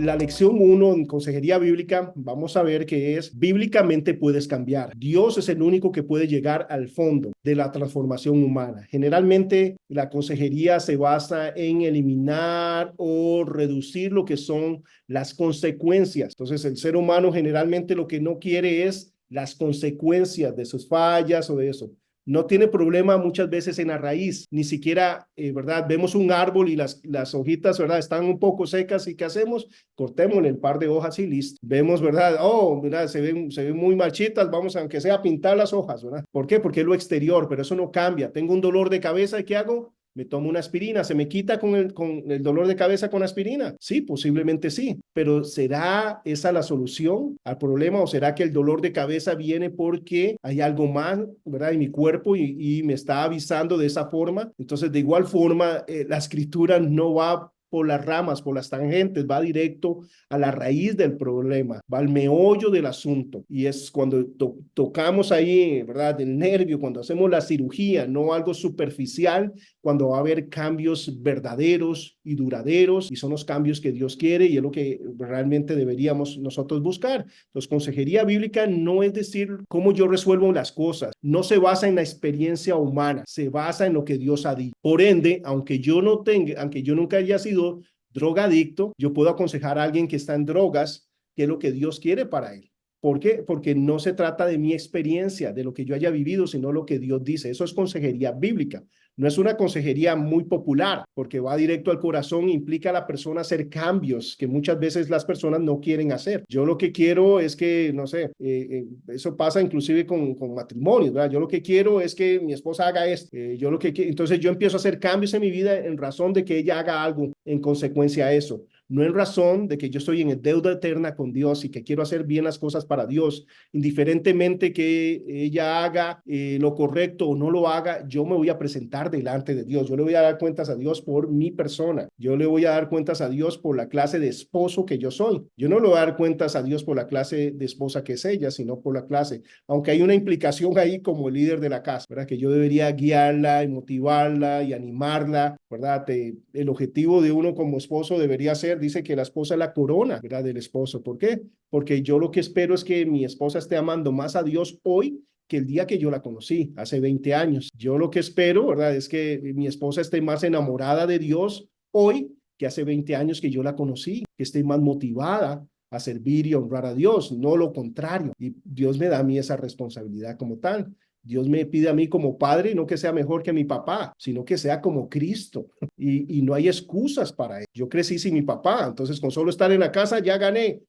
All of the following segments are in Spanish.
La lección 1 en consejería bíblica, vamos a ver que es, bíblicamente puedes cambiar. Dios es el único que puede llegar al fondo de la transformación humana. Generalmente la consejería se basa en eliminar o reducir lo que son las consecuencias. Entonces el ser humano generalmente lo que no quiere es las consecuencias de sus fallas o de eso. No tiene problema muchas veces en la raíz, ni siquiera, ¿verdad? Vemos un árbol y las hojitas, ¿verdad? Están un poco secas y ¿qué hacemos? Cortémosle el par de hojas y listo. Vemos, ¿verdad? Oh, ¿verdad? Se ven muy marchitas, vamos aunque sea a pintar las hojas, ¿verdad? ¿Por qué? Porque es lo exterior, pero eso no cambia. Tengo un dolor de cabeza y ¿qué hago? Me tomo una aspirina, ¿se me quita con el dolor de cabeza con aspirina? Sí, posiblemente sí, pero ¿será esa la solución al problema o será que el dolor de cabeza viene porque hay algo más, ¿verdad? En mi cuerpo y me está avisando de esa forma? Entonces, de igual forma, la escritura no va por las ramas, por las tangentes, va directo a la raíz del problema, va al meollo del asunto. Y es cuando tocamos ahí, ¿verdad? El nervio, cuando hacemos la cirugía, no algo superficial, cuando va a haber cambios verdaderos y duraderos, y son los cambios que Dios quiere y es lo que realmente deberíamos nosotros buscar. Entonces, consejería bíblica no es decir cómo yo resuelvo las cosas, no se basa en la experiencia humana, se basa en lo que Dios ha dicho. Por ende, aunque yo nunca haya sido drogadicto, yo puedo aconsejar a alguien que está en drogas qué es lo que Dios quiere para él. ¿Por qué? Porque no se trata de mi experiencia, de lo que yo haya vivido, sino lo que Dios dice. Eso es consejería bíblica. No es una consejería muy popular, porque va directo al corazón, implica a la persona hacer cambios que muchas veces las personas no quieren hacer. Yo lo que quiero es que, no sé, eso pasa inclusive con matrimonios, ¿verdad? Yo lo que quiero es que mi esposa haga esto. Entonces yo empiezo a hacer cambios en mi vida en razón de que ella haga algo en consecuencia a eso. No en razón de que yo estoy en deuda eterna con Dios y que quiero hacer bien las cosas para Dios, indiferentemente que ella haga lo correcto o no lo haga, yo me voy a presentar delante de Dios. Yo le voy a dar cuentas a Dios por mi persona. Yo le voy a dar cuentas a Dios por la clase de esposo que yo soy. Yo no le voy a dar cuentas a Dios por la clase de esposa que es ella, sino por la clase. Aunque hay una implicación ahí como el líder de la casa, ¿verdad? Que yo debería guiarla y motivarla y animarla, ¿verdad? El objetivo de uno como esposo debería ser, dice que la esposa es la corona, ¿verdad? Del esposo. ¿Por qué? Porque yo lo que espero es que mi esposa esté amando más a Dios hoy que el día que yo la conocí, hace 20 años. Yo lo que espero, ¿verdad? Es que mi esposa esté más enamorada de Dios hoy que hace 20 años que yo la conocí, que esté más motivada a servir y honrar a Dios, no lo contrario. Y Dios me da a mí esa responsabilidad como tal. Dios me pide a mí como padre, no que sea mejor que mi papá, sino que sea como Cristo. Y no hay excusas para eso. Yo crecí sin mi papá, entonces con solo estar en la casa ya gané.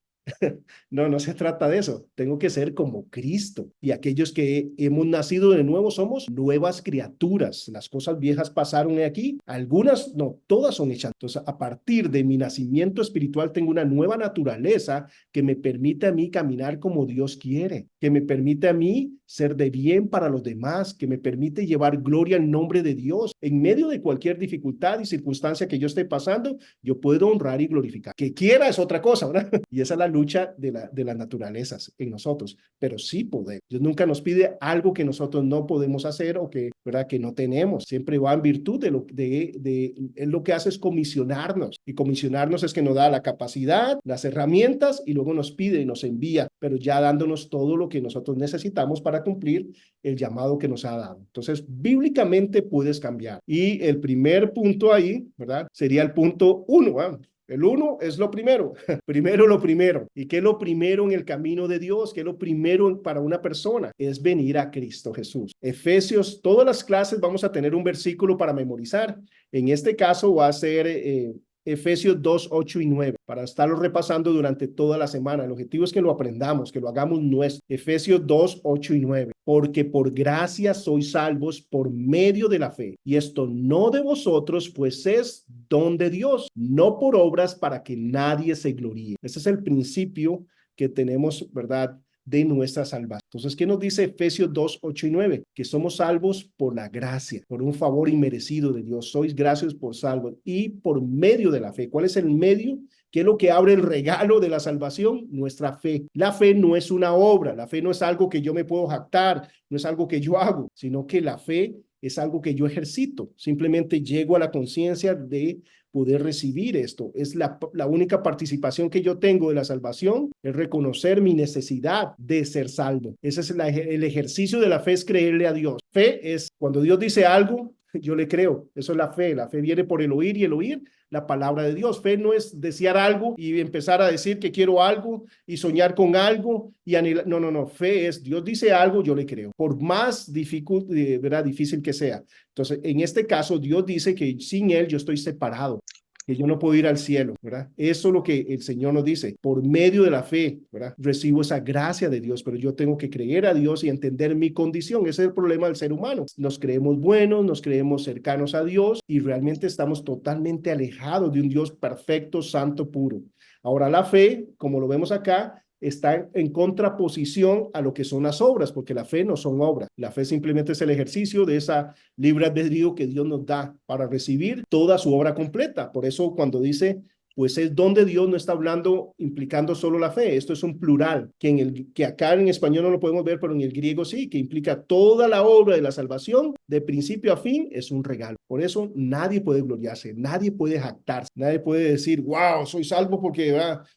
No, no se trata de eso. Tengo que ser como Cristo. Y aquellos que hemos nacido de nuevo somos nuevas criaturas. Las cosas viejas pasaron aquí. Algunas, no, todas son hechas. Entonces, a partir de mi nacimiento espiritual, tengo una nueva naturaleza que me permite a mí caminar como Dios quiere, que me permite a mí ser de bien para los demás, que me permite llevar gloria al nombre de Dios. En medio de cualquier dificultad y circunstancia que yo esté pasando, yo puedo honrar y glorificar. Que quiera es otra cosa, ¿verdad? Y esa es la lucha de las naturalezas en nosotros, pero sí podemos. Dios nunca nos pide algo que nosotros no podemos hacer o que, ¿verdad? Que no tenemos. Siempre va en virtud él lo que hace es comisionarnos, y comisionarnos es que nos da la capacidad, las herramientas y luego nos pide y nos envía, pero ya dándonos todo lo que nosotros necesitamos para cumplir el llamado que nos ha dado. Entonces, bíblicamente puedes cambiar. Y el primer punto ahí, ¿verdad? Sería el punto 1, ¿verdad? El 1 es lo primero, primero lo primero. ¿Y qué es lo primero en el camino de Dios? ¿Qué es lo primero para una persona? Es venir a Cristo Jesús. Efesios, todas las clases vamos a tener un versículo para memorizar. En este caso va a ser Efesios 2, 8 y 9, para estarlo repasando durante toda la semana. El objetivo es que lo aprendamos, que lo hagamos nuestro. Efesios 2, 8 y 9. Porque por gracia sois salvos por medio de la fe. Y esto no de vosotros, pues es don de Dios, no por obras para que nadie se gloríe. Ese es el principio que tenemos, ¿verdad?, de nuestra salvación. Entonces, ¿qué nos dice Efesios 2, 8 y 9? Que somos salvos por la gracia, por un favor inmerecido de Dios. Sois gracias por salvos y por medio de la fe. ¿Cuál es el medio? ¿Qué es lo que abre el regalo de la salvación? Nuestra fe. La fe no es una obra, la fe no es algo que yo me puedo jactar, no es algo que yo hago, sino que la fe es algo que yo ejercito. Simplemente llego a la conciencia de poder recibir esto. Es la única participación que yo tengo de la salvación, es reconocer mi necesidad de ser salvo. Ese es el ejercicio de la fe, es creerle a Dios. Fe es cuando Dios dice algo, yo le creo. Eso es la fe. La fe viene por el oír y el oír la palabra de Dios. Fe no es desear algo y empezar a decir que quiero algo y soñar con algo y anhelar. No, no, no. Fe es Dios dice algo, yo le creo. Por más difícil que sea. Entonces, en este caso, Dios dice que sin Él yo estoy separado, que yo no puedo ir al cielo, ¿verdad? Eso es lo que el Señor nos dice. Por medio de la fe, ¿verdad? Recibo esa gracia de Dios, pero yo tengo que creer a Dios y entender mi condición. Ese es el problema del ser humano. Nos creemos buenos, nos creemos cercanos a Dios y realmente estamos totalmente alejados de un Dios perfecto, santo, puro. Ahora, la fe, como lo vemos acá, está en contraposición a lo que son las obras, porque la fe no son obras. La fe simplemente es el ejercicio de esa libre albedrío que Dios nos da para recibir toda su obra completa. Por eso cuando dice, pues es donde Dios no está hablando, implicando solo la fe. Esto es un plural, que acá en español no lo podemos ver, pero en el griego sí, que implica toda la obra de la salvación, de principio a fin, es un regalo. Por eso nadie puede gloriarse, nadie puede jactarse, nadie puede decir, wow, soy salvo porque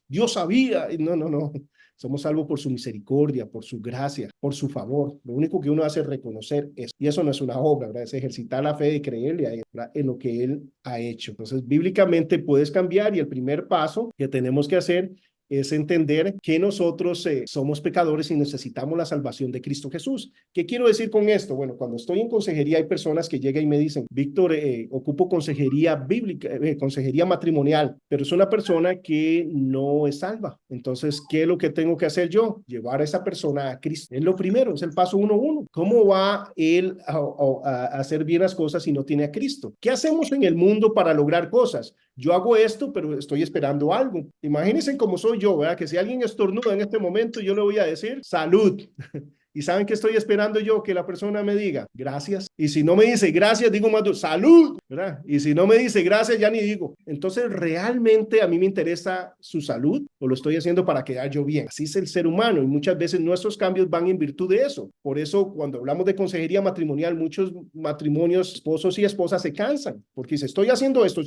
Dios sabía. No, no, no. Somos salvos por su misericordia, por su gracia, por su favor. Lo único que uno hace es reconocer eso. Y eso no es una obra, ¿verdad? Es ejercitar la fe y creerle a Él, ¿verdad? En lo que Él ha hecho. Entonces, bíblicamente puedes cambiar y el primer paso que tenemos que hacer es entender que nosotros somos pecadores y necesitamos la salvación de Cristo Jesús. ¿Qué quiero decir con esto? Bueno, cuando estoy en consejería hay personas que llegan y me dicen, Víctor, ocupo consejería bíblica, consejería matrimonial, pero es una persona que no es salva. Entonces, ¿qué es lo que tengo que hacer yo? Llevar a esa persona a Cristo. Es lo primero, es el paso 1:1. ¿Cómo va él a hacer bien las cosas si no tiene a Cristo? ¿Qué hacemos en el mundo para lograr cosas? Yo hago esto, pero estoy esperando algo. Imagínense cómo soy yo, ¿verdad? Que si alguien estornuda en este momento, yo le voy a decir salud. ¿Y saben qué estoy esperando yo? Que la persona me diga gracias. Y si no me dice gracias, digo más duro, salud, ¿verdad? Y si no me dice gracias, ya ni digo. Entonces, ¿realmente a mí me interesa su salud o lo estoy haciendo para quedar yo bien? Así es el ser humano y muchas veces nuestros cambios van en virtud de eso. Por eso, cuando hablamos de consejería matrimonial, muchos matrimonios, esposos y esposas se cansan porque dice, estoy haciendo esto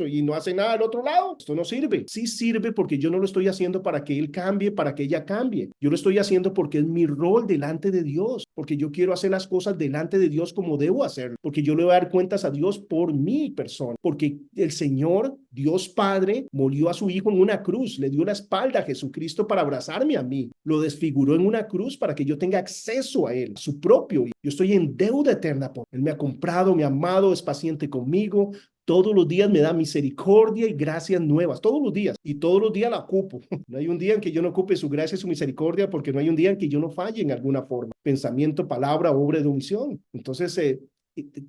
y no hace nada al otro lado. Esto no sirve. Sí sirve porque yo no lo estoy haciendo para que él cambie, para que ella cambie. Yo lo estoy haciendo porque es mi rol delante de Dios, porque yo quiero hacer las cosas delante de Dios como debo hacerlo, porque yo le voy a dar cuentas a Dios por mi persona, porque el Señor, Dios Padre, murió a su Hijo en una cruz, le dio la espalda a Jesucristo para abrazarme a mí, lo desfiguró en una cruz para que yo tenga acceso a Él, su propio Hijo. Yo estoy en deuda eterna por Él, me ha comprado, me ha amado, es paciente conmigo, todos los días me da misericordia y gracias nuevas, todos los días, y todos los días la ocupo. No hay un día en que yo no ocupe su gracia y su misericordia, porque no hay un día en que yo no falle en alguna forma, pensamiento, palabra, obra de omisión. Entonces,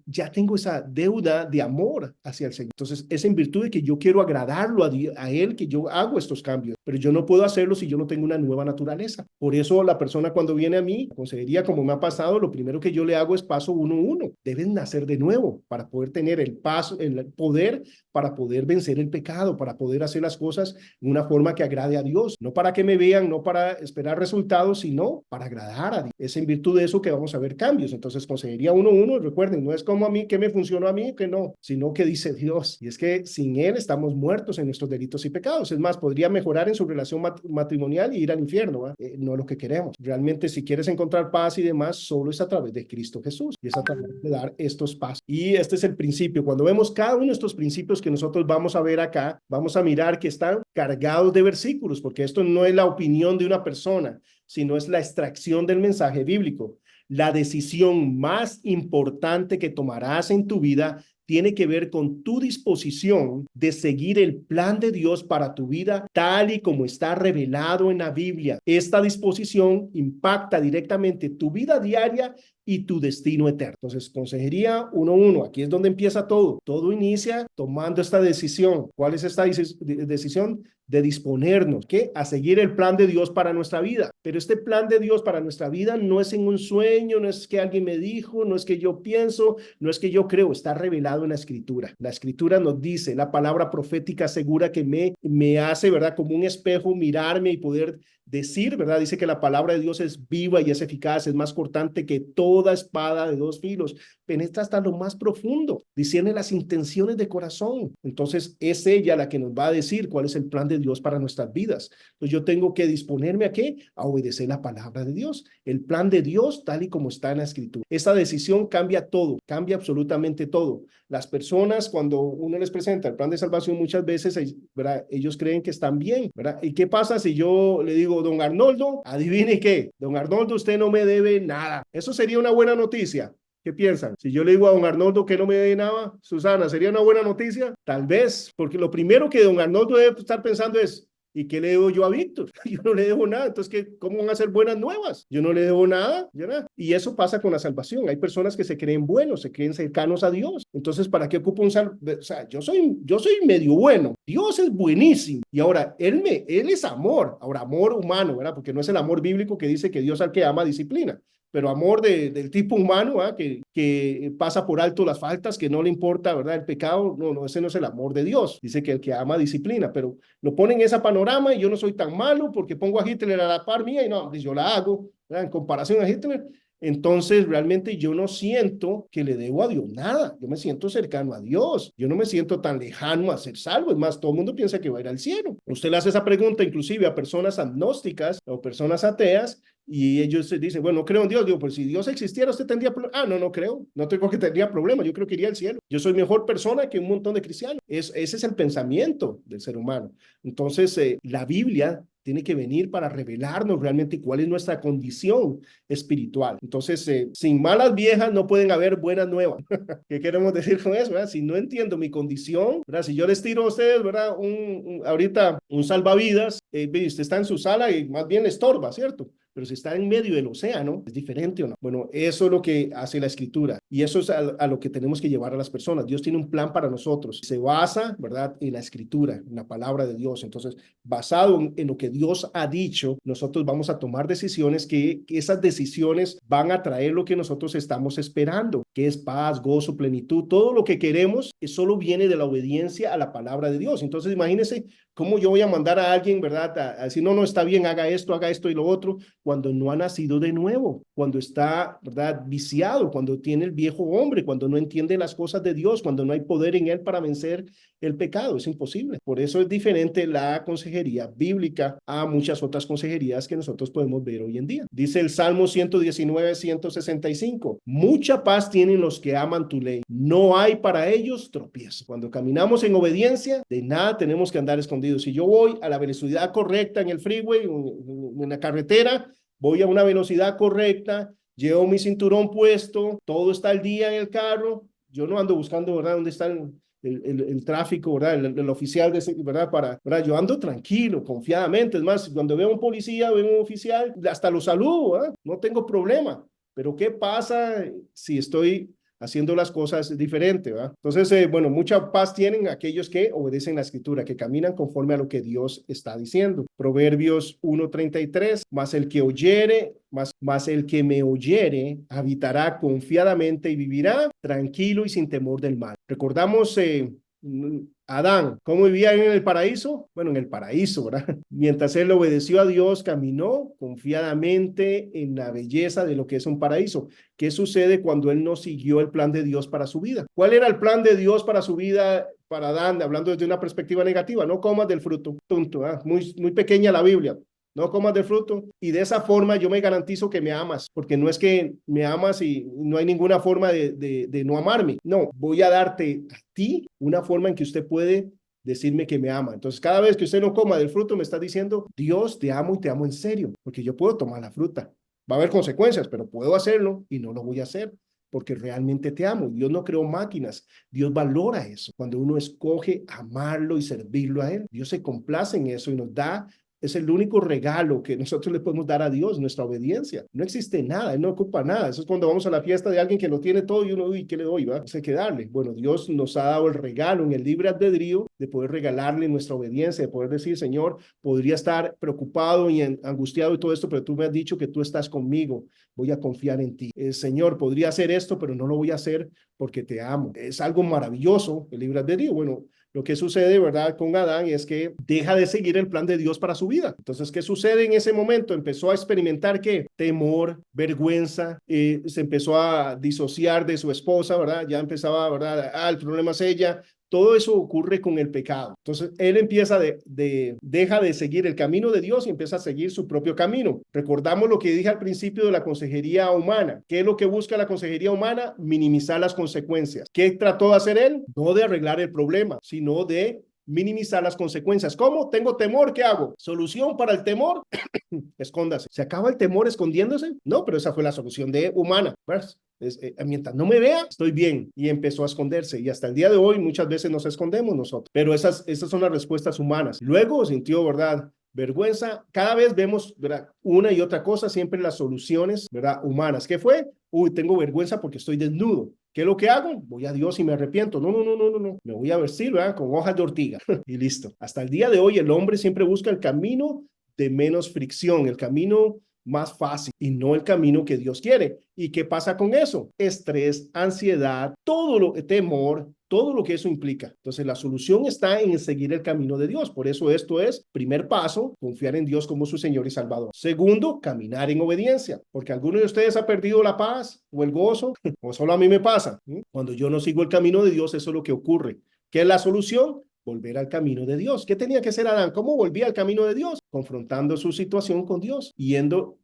ya tengo esa deuda de amor hacia el Señor. Entonces, es en virtud de que yo quiero agradarlo a Él que yo hago estos cambios, pero yo no puedo hacerlo si yo no tengo una nueva naturaleza. Por eso la persona cuando viene a mí, consejería como me ha pasado, lo primero que yo le hago es paso 1:1. Deben nacer de nuevo para poder tener el poder para poder vencer el pecado, para poder hacer las cosas de una forma que agrade a Dios. No para que me vean, no para esperar resultados, sino para agradar a Dios. Es en virtud de eso que vamos a ver cambios. Entonces, consejería 1:1, recuerden, no es como a mí, que me funcionó a mí, que no, sino que dice Dios. Y es que sin Él estamos muertos en nuestros delitos y pecados. Es más, podría mejorar en su relación matrimonial y ir al infierno. No es lo que queremos. Realmente, si quieres encontrar paz y demás, solo es a través de Cristo Jesús. Y es a través de dar estos pasos. Y este es el principio. Cuando vemos cada uno de estos principios que nosotros vamos a ver acá, vamos a mirar que están cargados de versículos, porque esto no es la opinión de una persona, sino es la extracción del mensaje bíblico. La decisión más importante que tomarás en tu vida tiene que ver con tu disposición de seguir el plan de Dios para tu vida tal y como está revelado en la Biblia. Esta disposición impacta directamente tu vida diaria y tu destino eterno. Entonces, consejería 1:1, aquí es donde empieza todo. Todo inicia tomando esta decisión. ¿Cuál es esta decisión? De disponernos, ¿qué? A seguir el plan de Dios para nuestra vida. Pero este plan de Dios para nuestra vida no es en un sueño, no es que alguien me dijo, no es que yo pienso, no es que yo creo, está revelado en la Escritura. La Escritura nos dice, la palabra profética segura que me hace, ¿verdad? Como un espejo, mirarme y poder decir, ¿verdad? Dice que la palabra de Dios es viva y es eficaz, es más cortante que toda espada de dos filos, penetra hasta lo más profundo, discierne las intenciones de corazón. Entonces es ella la que nos va a decir cuál es el plan de Dios para nuestras vidas. Entonces yo tengo que disponerme a ¿qué? A obedecer la palabra de Dios, el plan de Dios tal y como está en la escritura. Esta decisión cambia todo, cambia absolutamente todo. Las personas, cuando uno les presenta el plan de salvación, muchas veces, ¿verdad? Ellos creen que están bien, ¿verdad? ¿Y qué pasa si yo le digo, don Arnoldo, adivine qué, don Arnoldo, usted no me debe nada? Eso sería una buena noticia. ¿Qué piensan? Si yo le digo a don Arnoldo que no me dé nada, Susana, ¿sería una buena noticia? Tal vez, porque lo primero que don Arnoldo debe estar pensando es, ¿y qué le debo yo a Víctor? Yo no le debo nada. Entonces, ¿cómo van a ser buenas nuevas? Yo no le debo nada, yo nada. Y eso pasa con la salvación. Hay personas que se creen buenos, se creen cercanos a Dios. Entonces, ¿para qué ocupo un salvo? O sea, yo soy medio bueno. Dios es buenísimo. Y ahora, él es amor. Ahora, amor humano, ¿verdad? Porque no es el amor bíblico que dice que Dios al que ama disciplina, pero amor del tipo humano, ¿verdad? Que pasa por alto las faltas, que no le importa, ¿verdad? El pecado, no, ese no es el amor de Dios. Dice que el que ama disciplina, pero lo ponen en ese panorama y yo no soy tan malo porque pongo a Hitler a la par mía y no, yo la hago, ¿verdad? En comparación a Hitler. Entonces, realmente yo no siento que le debo a Dios nada. Yo me siento cercano a Dios. Yo no me siento tan lejano a ser salvo. Es más, todo el mundo piensa que va a ir al cielo. Usted le hace esa pregunta inclusive a personas agnósticas o personas ateas y ellos dicen, bueno, no creo en Dios. Digo, pues si Dios existiera, usted tendría problemas. Ah, no creo. No tengo que tendría problemas. Yo creo que iría al cielo. Yo soy mejor persona que un montón de cristianos. Ese es el pensamiento del ser humano. Entonces, la Biblia tiene que venir para revelarnos realmente cuál es nuestra condición espiritual. Entonces, sin malas viejas no pueden haber buenas nuevas. ¿Qué queremos decir con eso? ¿Verdad? Si no entiendo mi condición, ¿verdad? Si yo les tiro a ustedes, ¿verdad? Ahorita un salvavidas, usted está en su sala y más bien le estorba, ¿cierto? Pero si está en medio del océano, ¿es diferente o no? Bueno, eso es lo que hace la escritura y eso es a lo que tenemos que llevar a las personas. Dios tiene un plan para nosotros. Se basa, ¿verdad? En la escritura, en la palabra de Dios. Entonces, basado en lo que Dios ha dicho, nosotros vamos a tomar decisiones que esas decisiones van a traer lo que nosotros estamos esperando, que es paz, gozo, plenitud. Todo lo que queremos solo viene de la obediencia a la palabra de Dios. Entonces, imagínense cómo yo voy a mandar a alguien, ¿verdad? A decir, no, está bien, haga esto y lo otro, cuando no ha nacido de nuevo, cuando está, ¿verdad? Viciado, cuando tiene el viejo hombre, cuando no entiende las cosas de Dios, cuando no hay poder en él para vencer el pecado. Es imposible. Por eso es diferente la consejería bíblica a muchas otras consejerías que nosotros podemos ver hoy en día. Dice el Salmo 119, 165, mucha paz tienen los que aman tu ley. No hay para ellos tropiezo. Cuando caminamos en obediencia, de nada tenemos que andar escondidos. Si yo voy a la velocidad correcta en el freeway, en la carretera, voy a una velocidad correcta, llevo mi cinturón puesto, todo está al día en el carro, yo no ando buscando, ¿verdad?, dónde está el tráfico, ¿verdad? El oficial, ¿verdad? ¿verdad? Yo ando tranquilo, confiadamente. Es más, cuando veo a un policía, veo a un oficial, hasta lo saludo, ¿verdad? No tengo problema. Pero ¿qué pasa si estoy haciendo las cosas diferente, ¿verdad? Entonces, bueno, mucha paz tienen aquellos que obedecen la escritura, que caminan conforme a lo que Dios está diciendo. Proverbios 1:33, mas el que oyere, mas el que me oyere, habitará confiadamente y vivirá tranquilo y sin temor del mal. Recordamos Adán, ¿cómo vivía en el paraíso? Bueno, en el paraíso, ¿verdad? Mientras él obedeció a Dios, caminó confiadamente en la belleza de lo que es un paraíso. ¿Qué sucede cuando él no siguió el plan de Dios para su vida? ¿Cuál era el plan de Dios para su vida, para Adán, hablando desde una perspectiva negativa? No comas del fruto, punto, ¿eh? Muy pequeña la Biblia. No comas del fruto y de esa forma yo me garantizo que me amas, porque no es que me amas y no hay ninguna forma de no amarme. No, voy a darte a ti una forma en que usted puede decirme que me ama. Entonces, cada vez que usted no coma del fruto, me está diciendo, Dios, te amo y te amo en serio, porque yo puedo tomar la fruta. Va a haber consecuencias, pero puedo hacerlo y no lo voy a hacer porque realmente te amo. Dios no creó máquinas. Dios valora eso. Cuando uno escoge amarlo y servirlo a Él, Dios se complace en eso y nos da. Es el único regalo que nosotros le podemos dar a Dios, nuestra obediencia. No existe nada, Él no ocupa nada. Eso es cuando vamos a la fiesta de alguien que lo tiene todo y uno, uy, ¿qué le doy? Va? Pues hay que darle. Bueno, Dios nos ha dado el regalo en el libre albedrío de poder regalarle nuestra obediencia, de poder decir, Señor, podría estar preocupado y angustiado y todo esto, pero tú me has dicho que tú estás conmigo. Voy a confiar en ti. Señor, podría hacer esto, pero no lo voy a hacer porque te amo. Es algo maravilloso el libre albedrío. Bueno, lo que sucede, ¿verdad?, con Adán es que deja de seguir el plan de Dios para su vida. Entonces, ¿qué sucede en ese momento? Empezó a experimentar ¿qué? Temor, vergüenza, se empezó a disociar de su esposa, ¿verdad? Ya empezaba, ¿verdad? El problema es ella. Todo eso ocurre con el pecado. Entonces, él empieza deja de seguir el camino de Dios y empieza a seguir su propio camino. Recordamos lo que dije al principio de la consejería humana. ¿Qué es lo que busca la consejería humana? Minimizar las consecuencias. ¿Qué trató de hacer él? No de arreglar el problema, sino de minimizar las consecuencias. ¿Cómo? Tengo temor, ¿qué hago? Solución para el temor, escóndase. ¿Se acaba el temor escondiéndose? No, pero esa fue la solución humana, ¿ves? Mientras no me vea, estoy bien. Y empezó a esconderse. Y hasta el día de hoy muchas veces nos escondemos nosotros. Pero esas son las respuestas humanas. Luego sintió, ¿verdad?, vergüenza. Cada vez vemos, ¿verdad?, una y otra cosa, siempre las soluciones, ¿verdad?, humanas. ¿Qué fue? Uy, tengo vergüenza porque estoy desnudo. ¿Qué es lo que hago? Voy a Dios y me arrepiento. No. Me voy a vestir, ¿verdad?, con hojas de ortiga. Y listo. Hasta el día de hoy el hombre siempre busca el camino de menos fricción, el camino más fácil y no el camino que Dios quiere. ¿Y qué pasa con eso? Estrés, ansiedad, temor, todo lo que eso implica. Entonces la solución está en seguir el camino de Dios. Por eso esto es, primer paso, confiar en Dios como su Señor y Salvador. Segundo, caminar en obediencia, porque alguno de ustedes ha perdido la paz o el gozo, o solo a mí me pasa. Cuando yo no sigo el camino de Dios, eso es lo que ocurre. ¿Qué es la solución? Volver al camino de Dios. ¿Qué tenía que hacer Adán? ¿Cómo volvía al camino de Dios? Confrontando su situación con Dios,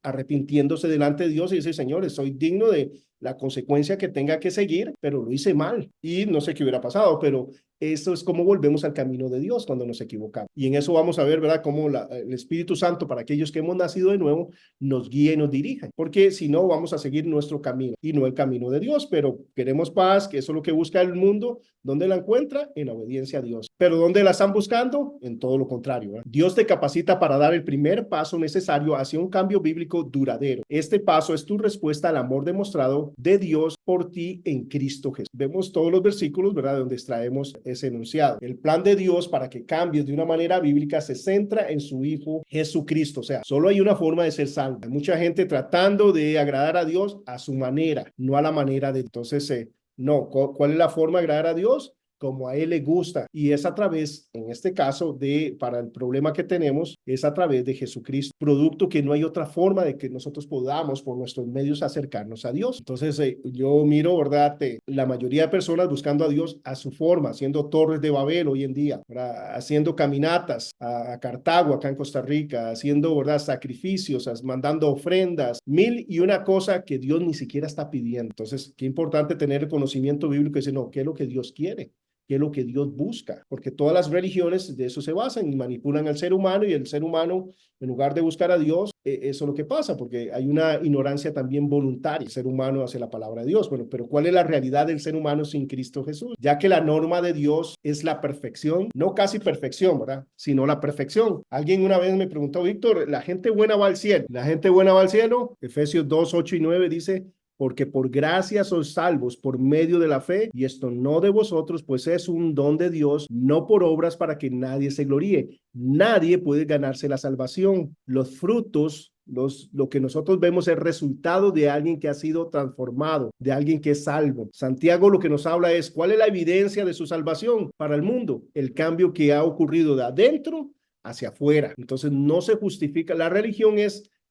arrepintiéndose delante de Dios y dice, señores, soy digno de la consecuencia que tenga que seguir, pero lo hice mal y no sé qué hubiera pasado, pero eso es como volvemos al camino de Dios cuando nos equivocamos. Y en eso vamos a ver, ¿verdad?, cómo el Espíritu Santo, para aquellos que hemos nacido de nuevo, nos guía y nos dirige, porque si no, vamos a seguir nuestro camino y no el camino de Dios, pero queremos paz, que eso es lo que busca el mundo. ¿Dónde la encuentra? En la obediencia a Dios. ¿Pero dónde la están buscando? En todo lo contrario, ¿verdad? Dios te capacita para dar el primer paso necesario hacia un cambio bíblico duradero. Este paso es tu respuesta al amor demostrado de Dios por ti en Cristo Jesús. Vemos todos los versículos, ¿verdad?, donde extraemos ese enunciado. El plan de Dios para que cambies de una manera bíblica se centra en su Hijo Jesucristo. O sea, solo hay una forma de ser salvo. Hay mucha gente tratando de agradar a Dios a su manera, no a la manera de... Entonces, no, ¿cuál es la forma de agradar a Dios? Como a él le gusta, y es a través, en este caso, para el problema que tenemos, es a través de Jesucristo, producto que no hay otra forma de que nosotros podamos por nuestros medios acercarnos a Dios. Entonces, yo miro, ¿verdad?, la mayoría de personas buscando a Dios a su forma, haciendo torres de Babel hoy en día, ¿verdad?, haciendo caminatas a Cartago, acá en Costa Rica, haciendo, ¿verdad?, sacrificios, mandando ofrendas, mil y una cosa que Dios ni siquiera está pidiendo. Entonces, qué importante tener el conocimiento bíblico y decir, no, ¿qué es lo que Dios quiere? ¿Qué es lo que Dios busca? Porque todas las religiones de eso se basan y manipulan al ser humano, y el ser humano, en lugar de buscar a Dios, eso es lo que pasa, porque hay una ignorancia también voluntaria, el ser humano hacia la palabra de Dios. Bueno, pero ¿cuál es la realidad del ser humano sin Cristo Jesús? Ya que la norma de Dios es la perfección, no casi perfección, ¿verdad?, sino la perfección. Alguien una vez me preguntó, Víctor, ¿la gente buena va al cielo? ¿La gente buena va al cielo? Efesios 2, 8 y 9 dice, porque por gracia sois salvos por medio de la fe, y esto no de vosotros, pues es un don de Dios, no por obras para que nadie se gloríe. Nadie puede ganarse la salvación. Los frutos, lo que nosotros vemos es resultado de alguien que ha sido transformado, de alguien que es salvo. Santiago lo que nos habla es, ¿cuál es la evidencia de su salvación para el mundo? El cambio que ha ocurrido de adentro hacia afuera. Entonces no se justifica. La religión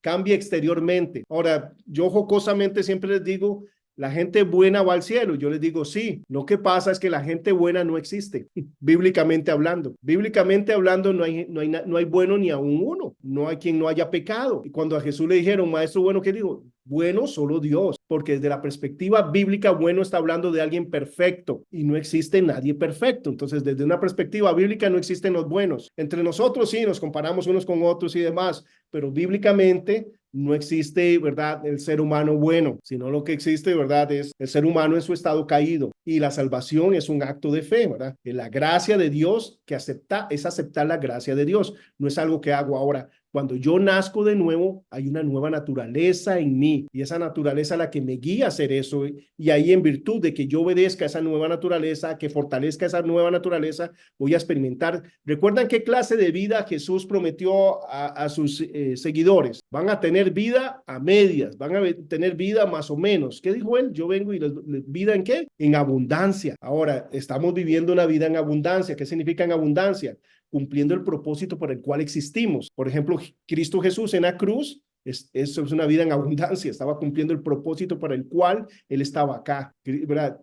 cambia exteriormente. Ahora, yo jocosamente siempre les digo, la gente buena va al cielo. Yo les digo, sí. Lo que pasa es que la gente buena no existe, bíblicamente hablando. Bíblicamente hablando, no hay bueno ni aún uno. No hay quien no haya pecado. Y cuando a Jesús le dijeron, maestro bueno, ¿qué dijo? Bueno, solo Dios, porque desde la perspectiva bíblica, bueno está hablando de alguien perfecto y no existe nadie perfecto. Entonces, desde una perspectiva bíblica no existen los buenos. Entre nosotros sí, nos comparamos unos con otros y demás, pero bíblicamente no existe, ¿verdad?, el ser humano bueno, sino lo que existe, ¿verdad?, es el ser humano en su estado caído, y la salvación es un acto de fe, ¿verdad? La gracia de Dios es aceptar la gracia de Dios, no es algo que hago ahora. Cuando yo nazco de nuevo, hay una nueva naturaleza en mí y esa naturaleza es la que me guía a hacer eso. Y ahí en virtud de que yo obedezca a esa nueva naturaleza, que fortalezca esa nueva naturaleza, voy a experimentar. ¿Recuerdan qué clase de vida Jesús prometió a sus seguidores? Van a tener vida a medias, van a tener vida más o menos. ¿Qué dijo él? Yo vengo y vida ¿en qué? En abundancia. Ahora, estamos viviendo una vida en abundancia. ¿Qué significa en abundancia? Cumpliendo el propósito por el cual existimos. Por ejemplo, Cristo Jesús en la cruz, eso es una vida en abundancia, estaba cumpliendo el propósito para el cual Él estaba acá. ¿Verdad?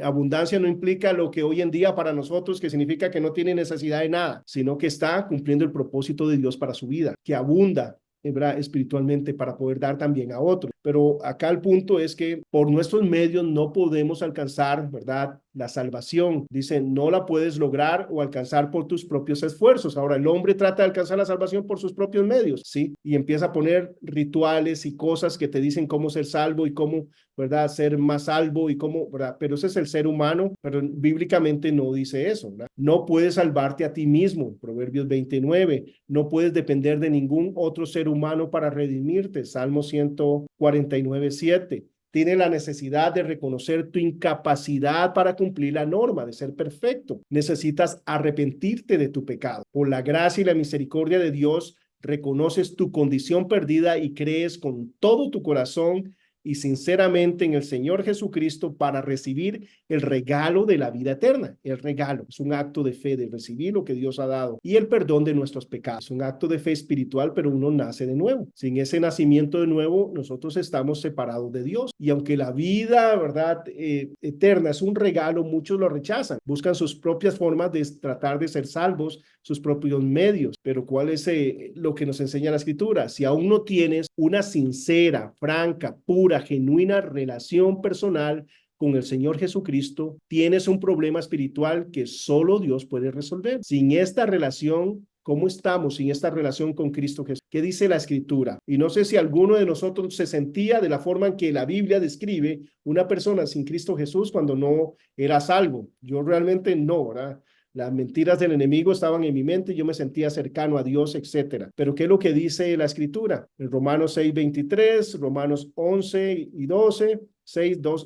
Abundancia no implica lo que hoy en día para nosotros, que significa que no tiene necesidad de nada, sino que está cumpliendo el propósito de Dios para su vida, que abunda, ¿verdad? Espiritualmente para poder dar también a otros. Pero acá el punto es que por nuestros medios no podemos alcanzar, ¿verdad?, la salvación. Dice, no la puedes lograr o alcanzar por tus propios esfuerzos. Ahora, el hombre trata de alcanzar la salvación por sus propios medios, ¿sí? Y empieza a poner rituales y cosas que te dicen cómo ser salvo y cómo, ¿verdad?, ser más salvo y cómo, ¿verdad? Pero ese es el ser humano, pero bíblicamente no dice eso, ¿verdad? No puedes salvarte a ti mismo, Proverbios 29. No puedes depender de ningún otro ser humano para redimirte, Salmo 149:7. Tiene la necesidad de reconocer tu incapacidad para cumplir la norma, de ser perfecto. Necesitas arrepentirte de tu pecado. Por la gracia y la misericordia de Dios, reconoces tu condición perdida y crees con todo tu corazón y sinceramente en el Señor Jesucristo para recibir el regalo de la vida eterna. El regalo es un acto de fe, de recibir lo que Dios ha dado y el perdón de nuestros pecados. Es un acto de fe espiritual, pero uno nace de nuevo. Sin ese nacimiento de nuevo, nosotros estamos separados de Dios. Y aunque la vida, ¿verdad?, eterna es un regalo, muchos lo rechazan. Buscan sus propias formas de tratar de ser salvos, sus propios medios. Pero ¿cuál es lo que nos enseña la Escritura? Si aún no tienes una sincera, franca, pura, genuina relación personal con el Señor Jesucristo, tienes un problema espiritual que solo Dios puede resolver. Sin esta relación, ¿cómo estamos sin esta relación con Cristo Jesús? ¿Qué dice la Escritura? Y no sé si alguno de nosotros se sentía de la forma en que la Biblia describe una persona sin Cristo Jesús cuando no era salvo. Yo realmente no, ¿verdad? Las mentiras del enemigo estaban en mi mente, yo me sentía cercano a Dios, etcétera. Pero ¿qué es lo que dice la Escritura? En Romanos 6:23, Romanos 11:12,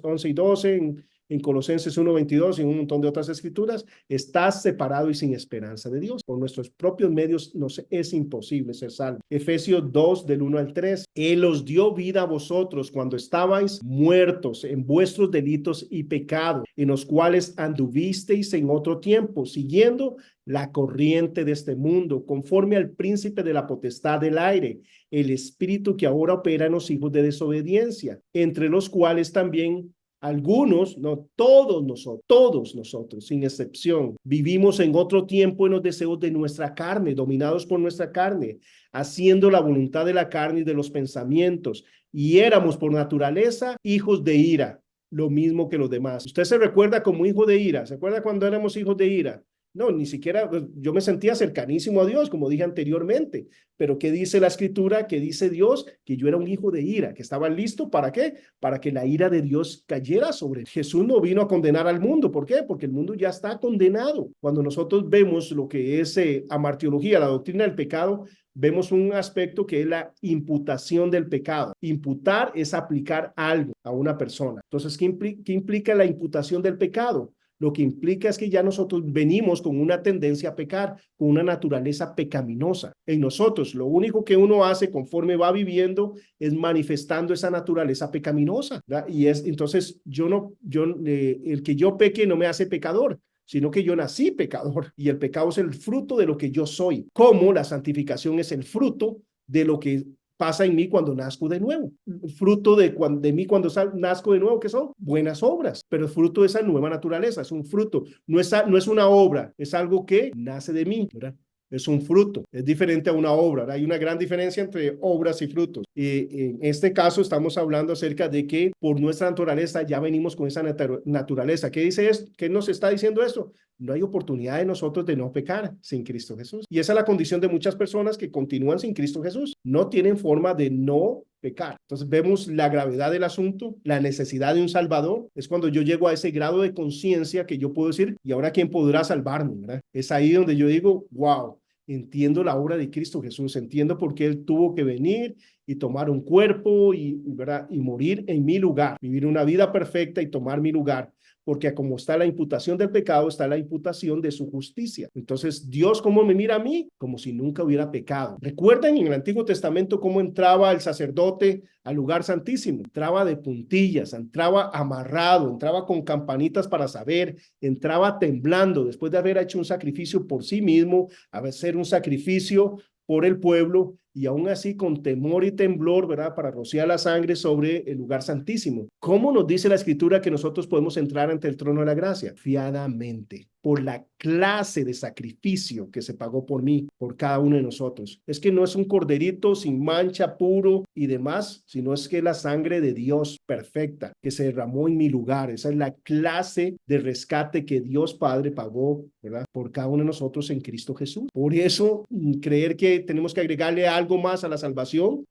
11 y 12, en Colosenses 1:22 y en un montón de otras escrituras, estás separado y sin esperanza de Dios. Por nuestros propios medios nos es imposible ser salvo. Efesios 2, del 1 al 3. Él os dio vida a vosotros cuando estabais muertos en vuestros delitos y pecados, en los cuales anduvisteis en otro tiempo, siguiendo la corriente de este mundo, conforme al príncipe de la potestad del aire, el espíritu que ahora opera en los hijos de desobediencia, entre los cuales también algunos, no todos nosotros, sin excepción, vivimos en otro tiempo en los deseos de nuestra carne, dominados por nuestra carne, haciendo la voluntad de la carne y de los pensamientos, y éramos por naturaleza hijos de ira, lo mismo que los demás. ¿Usted se recuerda como hijo de ira? ¿Se acuerda cuando éramos hijos de ira? No, ni siquiera, yo me sentía cercanísimo a Dios, como dije anteriormente, pero ¿qué dice la Escritura? ¿Qué dice Dios? Que yo era un hijo de ira, que estaba listo, ¿para qué? Para que la ira de Dios cayera sobre él. Jesús no vino a condenar al mundo, ¿por qué? Porque el mundo ya está condenado. Cuando nosotros vemos lo que es amartiología, la doctrina del pecado, vemos un aspecto que es la imputación del pecado. Imputar es aplicar algo a una persona. Entonces, ¿qué implica la imputación del pecado? Lo que implica es que ya nosotros venimos con una tendencia a pecar, con una naturaleza pecaminosa. En nosotros, lo único que uno hace conforme va viviendo es manifestando esa naturaleza pecaminosa, ¿verdad? Y es entonces el que yo peque no me hace pecador, sino que yo nací pecador y el pecado es el fruto de lo que yo soy, como la santificación es el fruto de lo que pasa en mí cuando nazco de nuevo. Fruto de mí cuando nazco de nuevo, ¿qué son? Buenas obras, pero es fruto de esa nueva naturaleza, es un fruto, no es una obra, es algo que nace de mí, ¿verdad? Es un fruto, es diferente a una obra, ¿verdad? Hay una gran diferencia entre obras y frutos. En este caso estamos hablando acerca de que por nuestra naturaleza ya venimos con esa naturaleza. ¿Qué dice esto? ¿Qué nos está diciendo esto? No hay oportunidad de nosotros de no pecar sin Cristo Jesús. Y esa es la condición de muchas personas que continúan sin Cristo Jesús. No tienen forma de no pecar. Entonces vemos la gravedad del asunto, la necesidad de un Salvador. Es cuando yo llego a ese grado de conciencia que yo puedo decir, ¿y ahora quién podrá salvarme? ¿Verdad? Es ahí donde yo digo, wow. entiendo la obra de Cristo Jesús, entiendo por qué Él tuvo que venir y tomar un cuerpo ¿verdad? Y morir en mi lugar, vivir una vida perfecta y tomar mi lugar, porque como está la imputación del pecado, está la imputación de su justicia. Entonces, Dios, ¿cómo me mira a mí? Como si nunca hubiera pecado. ¿Recuerdan en el Antiguo Testamento cómo entraba el sacerdote al lugar santísimo? Entraba de puntillas, entraba amarrado, entraba con campanitas para saber, entraba temblando después de haber hecho un sacrificio por sí mismo, hacer un sacrificio por el pueblo, y aún así con temor y temblor, ¿verdad? Para rociar la sangre sobre el lugar santísimo. ¿Cómo nos dice la Escritura que nosotros podemos entrar ante el trono de la gracia? Fiadamente, por la clase de sacrificio que se pagó por mí, por cada uno de nosotros. Es que no es un corderito sin mancha, puro y demás, sino es que la sangre de Dios perfecta que se derramó en mi lugar. Esa es la clase de rescate que Dios Padre pagó, ¿verdad? Por cada uno de nosotros en Cristo Jesús. Por eso, creer que tenemos que agregarle algo más a la salvación,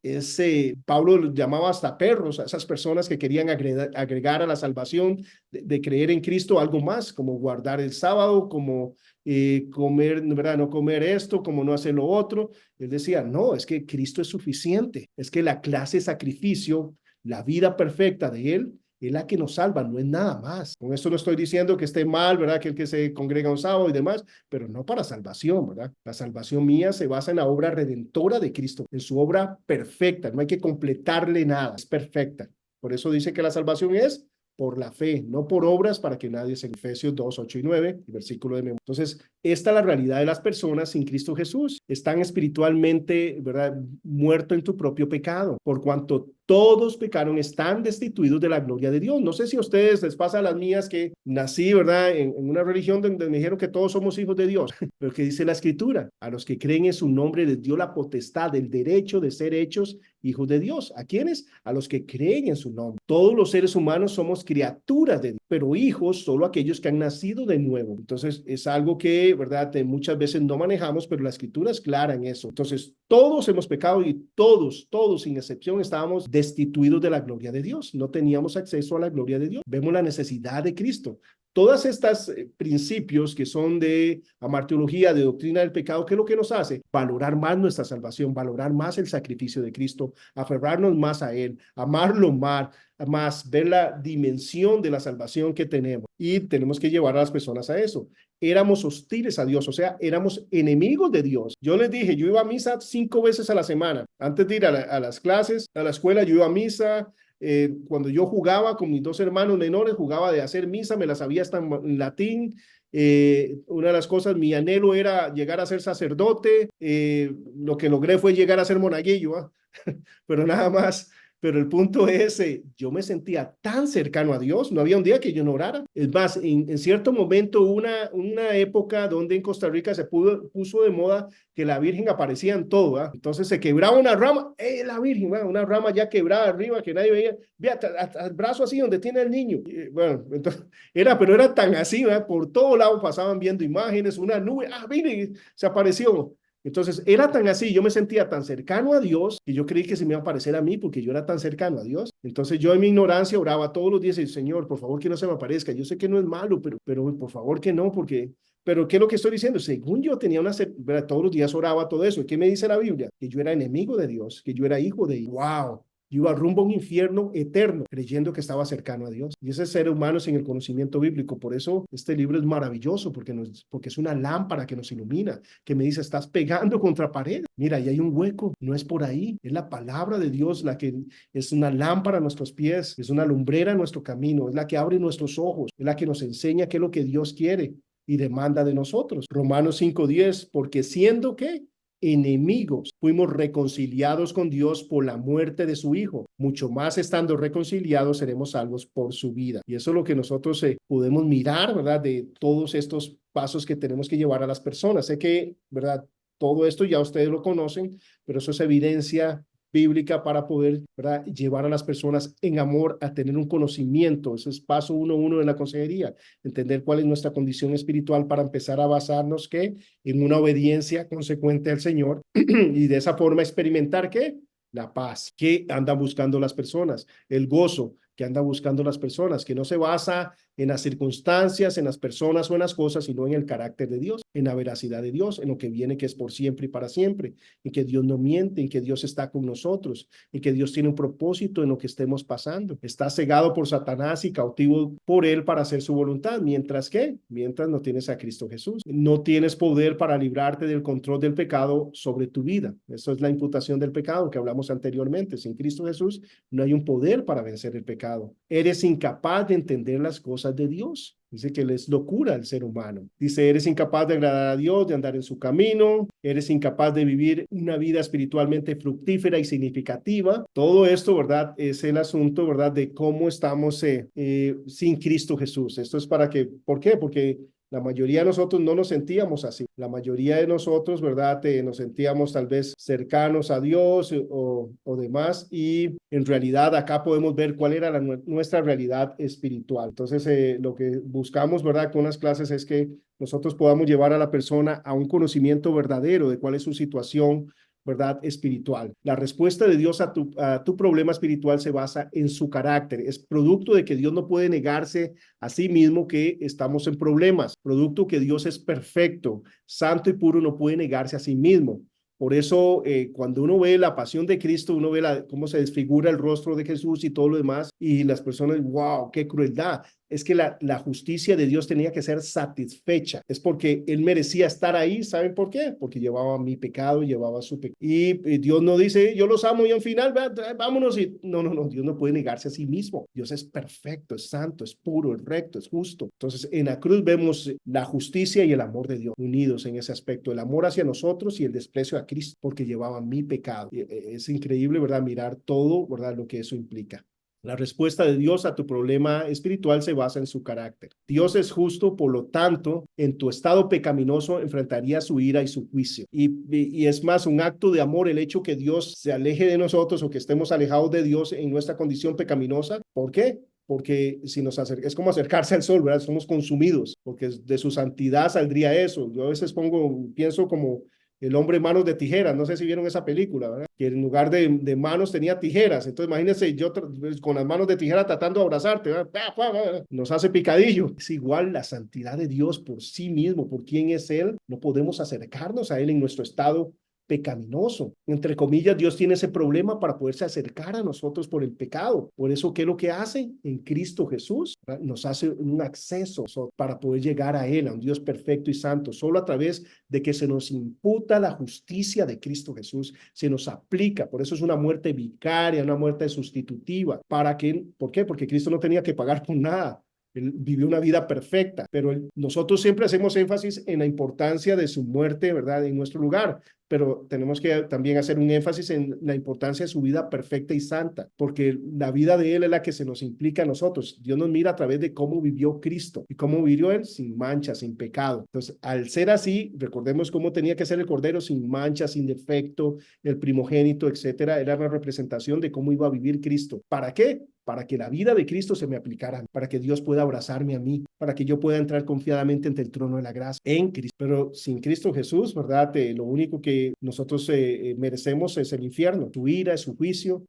Pablo los llamaba hasta perros a esas personas que querían agregar a la salvación de creer en Cristo algo más, como guardar el sábado, como comer, ¿verdad? No comer esto, como no hacer lo otro. Él decía, no, es que Cristo es suficiente, es que la clase de sacrificio, la vida perfecta de Él, es la que nos salva, no es nada más. Con esto no estoy diciendo que esté mal, ¿verdad? Que el que se congrega un sábado y demás, pero no para salvación, ¿verdad? La salvación mía se basa en la obra redentora de Cristo, en su obra perfecta, no hay que completarle nada, es perfecta. Por eso dice que la salvación es por la fe, no por obras, para que nadie se... Efesios 2, 8 y 9, versículo de memoria. Entonces, esta es la realidad de las personas sin Cristo Jesús. Están espiritualmente, ¿verdad?, muertos en tu propio pecado, por cuanto todos pecaron, están destituidos de la gloria de Dios. No sé si a ustedes les pasa a las mías que nací, ¿verdad?, en una religión donde me dijeron que todos somos hijos de Dios. Pero que dice la Escritura, a los que creen en su nombre les dio la potestad, el derecho de ser hechos hijos de Dios. ¿A quiénes? A los que creen en su nombre. Todos los seres humanos somos criaturas de Dios, pero hijos solo aquellos que han nacido de nuevo. Entonces es algo que, ¿verdad?, muchas veces no manejamos, pero la Escritura es clara en eso. Entonces todos hemos pecado y todos sin excepción estábamos destituidos de la gloria de Dios. No teníamos acceso a la gloria de Dios. Vemos la necesidad de Cristo. Todas estas principios que son de amartiología, de doctrina del pecado, ¿qué es lo que nos hace? Valorar más nuestra salvación, valorar más el sacrificio de Cristo, aferrarnos más a Él, amarlo más, ver la dimensión de la salvación que tenemos. Y tenemos que llevar a las personas a eso. Éramos hostiles a Dios, o sea, éramos enemigos de Dios. Yo les dije, yo iba a misa 5 veces a la semana. Antes de ir a las clases, a la escuela, yo iba a misa. Cuando yo jugaba con mis 2 hermanos menores, jugaba de hacer misa, me la sabía hasta en latín. Una de las cosas, mi anhelo era llegar a ser sacerdote. Lo que logré fue llegar a ser monaguillo, ¿eh? Pero nada más. Pero el punto es, yo me sentía tan cercano a Dios, no había un día que yo no orara. Es más, en cierto momento, una época donde en Costa Rica se puso de moda que la Virgen aparecía en todo, ¿eh? Entonces se quebraba una rama, la Virgen, ¿eh? Una rama ya quebrada arriba que nadie veía, vea, el brazo así donde tiene el niño. Bueno, entonces, pero era tan así, ¿eh? Por todo lado pasaban viendo imágenes, una nube, miren, se apareció. Entonces, era tan así, yo me sentía tan cercano a Dios que yo creí que se me iba a aparecer a mí porque yo era tan cercano a Dios. Entonces, yo en mi ignorancia oraba todos los días y, Señor, por favor que no se me aparezca. Yo sé que no es malo, pero por favor que no, porque... Pero, ¿qué es lo que estoy diciendo? Según yo tenía ¿verdad? Todos los días oraba todo eso. ¿Qué me dice la Biblia? Que yo era enemigo de Dios, que yo era hijo de Dios. ¡Wow! Yo iba rumbo a un infierno eterno, creyendo que estaba cercano a Dios. Y ese ser humano sin el conocimiento bíblico. Por eso este libro es maravilloso, porque es una lámpara que nos ilumina, que me dice, estás pegando contra pared. Mira, ahí hay un hueco, no es por ahí. Es la palabra de Dios la que es una lámpara a nuestros pies, es una lumbrera a nuestro camino, es la que abre nuestros ojos, es la que nos enseña qué es lo que Dios quiere y demanda de nosotros. Romanos 5:10, porque siendo ¿qué? Enemigos, fuimos reconciliados con Dios por la muerte de su Hijo. Mucho más estando reconciliados, seremos salvos por su vida. Y eso es lo que nosotros podemos mirar, ¿verdad? De todos estos pasos que tenemos que llevar a las personas. Sé que, ¿verdad? Todo esto ya ustedes lo conocen, pero eso es evidencia bíblica para poder, ¿verdad?, llevar a las personas en amor a tener un conocimiento. Ese es paso 1 de la consejería, entender cuál es nuestra condición espiritual para empezar a basarnos ¿qué? En una obediencia consecuente al Señor y de esa forma experimentar ¿qué? La paz que andan buscando las personas, el gozo que andan buscando las personas, que no se basa en las circunstancias, en las personas o en las cosas, sino en el carácter de Dios, en la veracidad de Dios, en lo que viene, que es por siempre y para siempre, en que Dios no miente, en que Dios está con nosotros, en que Dios tiene un propósito en lo que estemos pasando. Está cegado por Satanás y cautivo por él para hacer su voluntad. Mientras no tienes a Cristo Jesús. No tienes poder para librarte del control del pecado sobre tu vida. Eso es la imputación del pecado que hablamos anteriormente. Sin Cristo Jesús no hay un poder para vencer el pecado. Eres incapaz de entender las cosas de Dios. Dice que es locura el ser humano. Dice, eres incapaz de agradar a Dios, de andar en su camino, eres incapaz de vivir una vida espiritualmente fructífera y significativa. Todo esto, ¿verdad? Es el asunto, ¿verdad? De cómo estamos sin Cristo Jesús. Esto es para que, ¿por qué? Porque la mayoría de nosotros no nos sentíamos así. La mayoría de nosotros, ¿verdad? Nos sentíamos tal vez cercanos a Dios o demás. Y en realidad acá podemos ver cuál era nuestra realidad espiritual. Entonces, lo que buscamos, ¿verdad? Con las clases es que nosotros podamos llevar a la persona a un conocimiento verdadero de cuál es su situación, ¿verdad? Espiritual. La respuesta de Dios a tu problema espiritual se basa en su carácter. Es producto de que Dios no puede negarse a sí mismo que estamos en problemas. Producto que Dios es perfecto, santo y puro, no puede negarse a sí mismo. Por eso, cuando uno ve la pasión de Cristo, uno ve cómo se desfigura el rostro de Jesús y todo lo demás, y las personas, wow, qué crueldad. Es que la justicia de Dios tenía que ser satisfecha. Es porque Él merecía estar ahí. ¿Saben por qué? Porque llevaba mi pecado, llevaba su pecado. Y Dios no dice, yo los amo y al final, vámonos. No. Dios no puede negarse a sí mismo. Dios es perfecto, es santo, es puro, es recto, es justo. Entonces, en la cruz vemos la justicia y el amor de Dios unidos en ese aspecto. El amor hacia nosotros y el desprecio a Cristo, porque llevaba mi pecado. Es increíble, ¿verdad? Mirar todo, ¿verdad? Lo que eso implica. La respuesta de Dios a tu problema espiritual se basa en su carácter. Dios es justo, por lo tanto, en tu estado pecaminoso enfrentaría su ira y su juicio. Y es más un acto de amor el hecho que Dios se aleje de nosotros o que estemos alejados de Dios en nuestra condición pecaminosa. ¿Por qué? Porque si nos es como acercarse al sol, ¿verdad? Somos consumidos, porque de su santidad saldría eso. Yo a veces pienso como el hombre manos de tijeras, no sé si vieron esa película, ¿verdad? Que en lugar de manos tenía tijeras. Entonces imagínense yo con las manos de tijera tratando de abrazarte, ¿verdad? Nos hace picadillo. Es igual la santidad de Dios por sí mismo, por quién es Él. No podemos acercarnos a Él en nuestro estado pecaminoso. Entre comillas, Dios tiene ese problema para poderse acercar a nosotros por el pecado. Por eso, ¿qué es lo que hace? En Cristo Jesús, ¿verdad? Nos hace un acceso para poder llegar a Él, a un Dios perfecto y santo, solo a través de que se nos imputa la justicia de Cristo Jesús, se nos aplica. Por eso es una muerte vicaria, una muerte sustitutiva. ¿Por qué? Porque Cristo no tenía que pagar por nada. Él vivió una vida perfecta, pero nosotros siempre hacemos énfasis en la importancia de su muerte, ¿verdad? En nuestro lugar, pero tenemos que también hacer un énfasis en la importancia de su vida perfecta y santa, porque la vida de Él es la que se nos implica a nosotros. Dios nos mira a través de cómo vivió Cristo y cómo vivió Él sin mancha, sin pecado. Entonces, al ser así, recordemos cómo tenía que ser el Cordero sin mancha, sin defecto, el primogénito, etcétera. Era una representación de cómo iba a vivir Cristo. ¿Para qué? Para que la vida de Cristo se me aplicara, para que Dios pueda abrazarme a mí, para que yo pueda entrar confiadamente ante el trono de la gracia en Cristo. Pero sin Cristo Jesús, ¿verdad? Lo único que nosotros merecemos es el infierno, su ira, su juicio.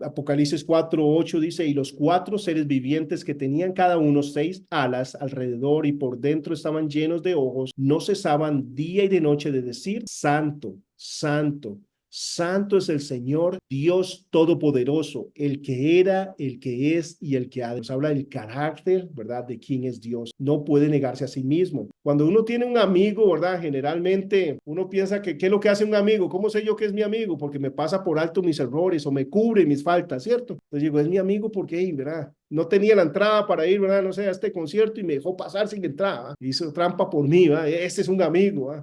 Apocalipsis 4:8 dice, y los 4 seres vivientes que tenían cada uno 6 alas alrededor y por dentro estaban llenos de ojos, no cesaban día y de noche de decir, santo, santo. Santo es el Señor, Dios Todopoderoso, el que era, el que es y el que ha de. Nos habla del carácter, ¿verdad? De quién es Dios. No puede negarse a sí mismo. Cuando uno tiene un amigo, ¿verdad? Generalmente uno piensa que, ¿qué es lo que hace un amigo? ¿Cómo sé yo que es mi amigo? Porque me pasa por alto mis errores o me cubre mis faltas, ¿cierto? Entonces digo, es mi amigo porque, ¿verdad? No tenía la entrada para ir, ¿verdad? No sé, a este concierto y me dejó pasar sin entrada. Hizo trampa por mí, ¿verdad? Este es un amigo,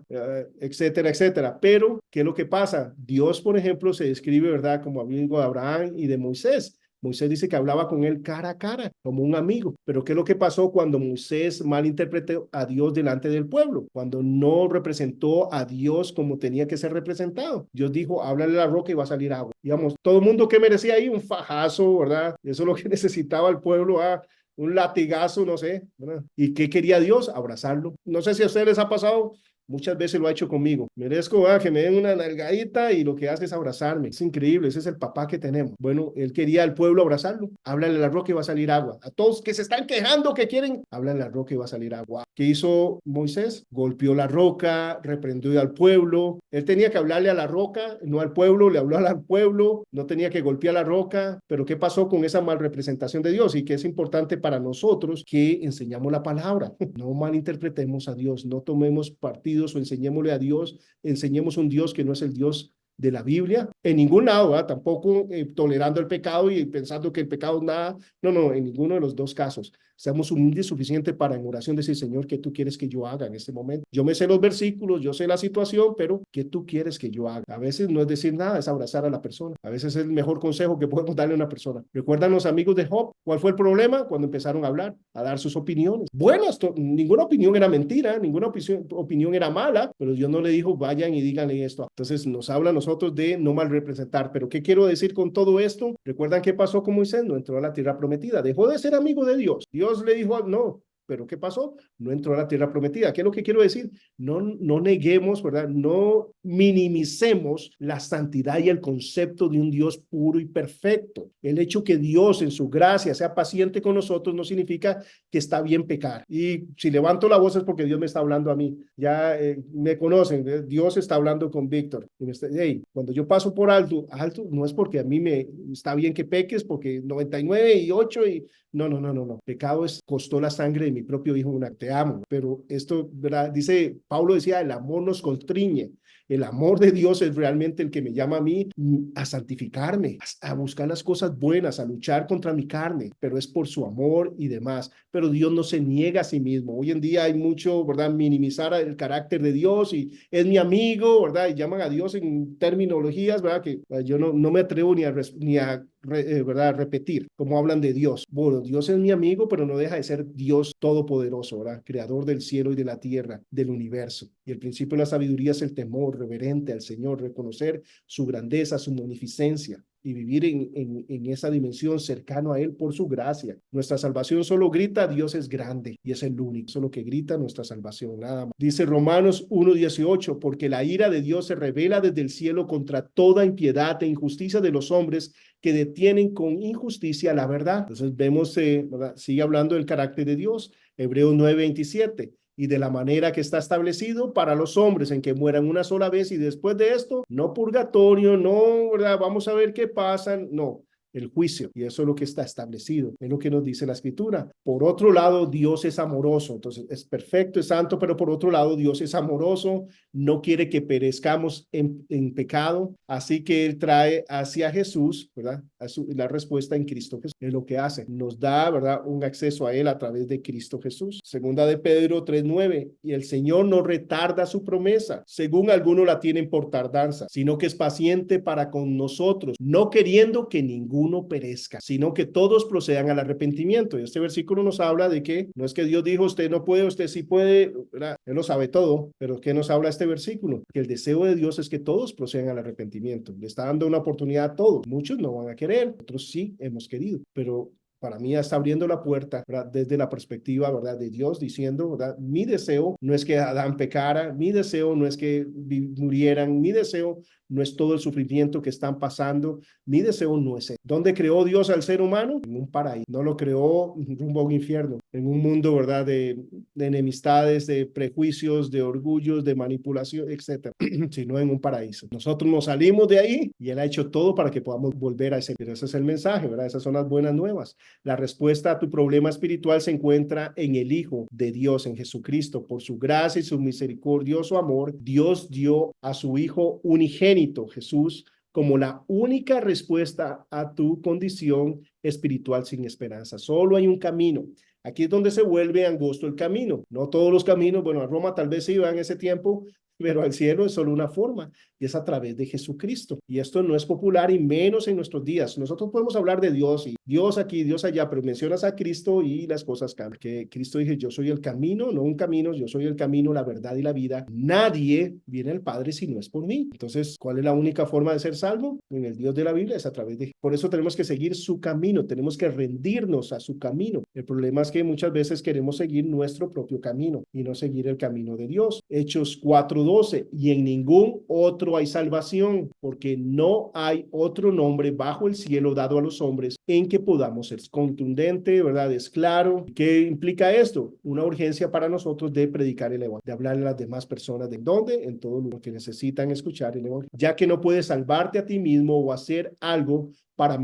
etcétera, etcétera. Pero, ¿qué es lo que pasa? Dios, por ejemplo, se describe, ¿verdad? Como amigo de Abraham y de Moisés. Moisés dice que hablaba con él cara a cara, como un amigo. Pero ¿qué es lo que pasó cuando Moisés malinterpretó a Dios delante del pueblo? Cuando no representó a Dios como tenía que ser representado. Dios dijo, háblale a la roca y va a salir agua. Digamos, todo el mundo que merecía ahí un fajazo, ¿verdad? Eso es lo que necesitaba el pueblo, un latigazo, no sé, ¿verdad? ¿Y qué quería Dios? Abrazarlo. No sé si a ustedes les ha pasado Muchas veces lo ha hecho conmigo. Merezco que me den una nalgadita y lo que hace es abrazarme. Es increíble, ese es el papá que tenemos. Bueno, él quería al pueblo abrazarlo. Háblale a la roca y va a salir agua. A todos que se están quejando que quieren, háblale a la roca y va a salir agua. ¿Qué hizo Moisés? Golpeó la roca, reprendió al pueblo. Él tenía que hablarle a la roca, no al pueblo, le habló al pueblo, no tenía que golpear la roca. Pero ¿qué pasó con esa mal representación de Dios? Y que es importante para nosotros que enseñamos la palabra. No malinterpretemos a Dios, no tomemos partidos o enseñémosle a Dios, enseñemos un Dios que no es el Dios de la Biblia, en ningún lado, ¿verdad? Tampoco tolerando el pecado y pensando que el pecado es nada, no, en ninguno de los dos casos. Seamos humildes suficiente para en oración decir, Señor, ¿qué tú quieres que yo haga en este momento? Yo me sé los versículos, yo sé la situación, pero ¿qué tú quieres que yo haga? A veces no es decir nada, es abrazar a la persona. A veces es el mejor consejo que podemos darle a una persona. ¿Recuerdan los amigos de Job? ¿Cuál fue el problema? Cuando empezaron a hablar, a dar sus opiniones. Buenas, ninguna opinión era mentira, ninguna opinión era mala, pero Dios no le dijo, vayan y díganle esto. Entonces nos habla a nosotros de no mal representar. Pero ¿qué quiero decir con todo esto? ¿Recuerdan qué pasó con Moisés? No entró a la tierra prometida, dejó de ser amigo de Dios. Dios le dijo, no, pero ¿qué pasó? No entró a la tierra prometida. ¿Qué es lo que quiero decir? No neguemos, ¿verdad? No minimicemos la santidad y el concepto de un Dios puro y perfecto. El hecho que Dios en su gracia sea paciente con nosotros no significa que está bien pecar. Y si levanto la voz es porque Dios me está hablando a mí. Ya me conocen, Dios está hablando con Víctor. Hey, cuando yo paso por alto, no es porque a mí me está bien que peques, porque 99 y 8 y no. Pecado costó la sangre de mi propio hijo, te amo. Pero esto, ¿verdad? Dice, Pablo decía, el amor nos constriñe. El amor de Dios es realmente el que me llama a mí a santificarme, a buscar las cosas buenas, a luchar contra mi carne, pero es por su amor y demás. Pero Dios no se niega a sí mismo. Hoy en día hay mucho, ¿verdad? Minimizar el carácter de Dios y es mi amigo, ¿verdad? Y llaman a Dios en terminologías, ¿verdad? Que yo no me atrevo ni a ¿verdad? Repetir cómo hablan de Dios. Bueno, Dios es mi amigo, pero no deja de ser Dios todopoderoso, ¿verdad? Creador del cielo y de la tierra, del universo. Y el principio de la sabiduría es el temor reverente al Señor, reconocer su grandeza, su magnificencia y vivir en esa dimensión cercano a Él por su gracia. Nuestra salvación solo grita, Dios es grande y es el único, solo que grita nuestra salvación, nada más. Dice Romanos 1:18, porque la ira de Dios se revela desde el cielo contra toda impiedad e injusticia de los hombres que detienen con injusticia la verdad. Entonces vemos, ¿verdad? Sigue hablando del carácter de Dios, Hebreos 9:27. Y de la manera que está establecido para los hombres en que mueran una sola vez y después de esto, no purgatorio, no, ¿verdad? Vamos a ver qué pasa, no, el juicio. Y eso es lo que está establecido, es lo que nos dice la Escritura. Por otro lado, Dios es amoroso, entonces es perfecto, es santo, pero por otro lado, Dios es amoroso, no quiere que perezcamos en pecado, así que Él trae hacia Jesús, ¿verdad? La respuesta en Cristo Jesús, es lo que hace, nos da, ¿verdad? Un acceso a Él a través de Cristo Jesús. Segunda de Pedro 3:9, y el Señor no retarda su promesa, según algunos la tienen por tardanza, sino que es paciente para con nosotros, no queriendo que ninguno perezca, sino que todos procedan al arrepentimiento. Y este versículo nos habla de que no es que Dios dijo, usted no puede, usted sí puede, ¿verdad? Él lo sabe todo, pero ¿qué nos habla este versículo? Que el deseo de Dios es que todos procedan al arrepentimiento. Le está dando una oportunidad a todos. Muchos no van a querer, otros sí hemos querido, pero para mí está abriendo la puerta, ¿verdad? Desde la perspectiva, ¿verdad? De Dios diciendo, ¿verdad? Mi deseo no es que Adán pecara, mi deseo no es que murieran, mi deseo no es todo el sufrimiento que están pasando, mi deseo no es eso. ¿Dónde creó Dios al ser humano? En un paraíso. No lo creó rumbo a un infierno, en un mundo, ¿verdad? De enemistades, de prejuicios, de orgullos, de manipulación, etcétera, sino en un paraíso. Nosotros nos salimos de ahí y Él ha hecho todo para que podamos volver a ese. Pero ese es el mensaje, ¿verdad? Esas son las buenas nuevas. La respuesta a tu problema espiritual se encuentra en el Hijo de Dios, en Jesucristo. Por su gracia y su misericordioso amor, Dios dio a su Hijo unigénito, Jesús, como la única respuesta a tu condición espiritual sin esperanza. Solo hay un camino. Aquí es donde se vuelve angosto el camino. No todos los caminos, bueno, a Roma tal vez iba en ese tiempo, pero al cielo es solo una forma y es a través de Jesucristo. Y esto no es popular y menos en nuestros días. Nosotros podemos hablar de Dios y Dios aquí, Dios allá, pero mencionas a Cristo y las cosas cambian. Que Cristo dice, yo soy el camino, no un camino, yo soy el camino, la verdad y la vida. Nadie viene al Padre si no es por mí. Entonces, ¿cuál es la única forma de ser salvo? En el Dios de la Biblia es a través de... Por eso tenemos que seguir su camino, tenemos que rendirnos a su camino. El problema es que muchas veces queremos seguir nuestro propio camino y no seguir el camino de Dios. Hechos 4:12, y en ningún otro hay salvación, porque no hay otro nombre bajo el cielo dado a los hombres en que podamos ser. Contundente, ¿verdad? Es claro. ¿Qué implica esto? Una urgencia para nosotros de predicar el evangelio, de hablarle a las demás personas. ¿De dónde? En todo lo que necesitan escuchar el evangelio. Ya que no puedes salvarte a ti mismo o hacer algo para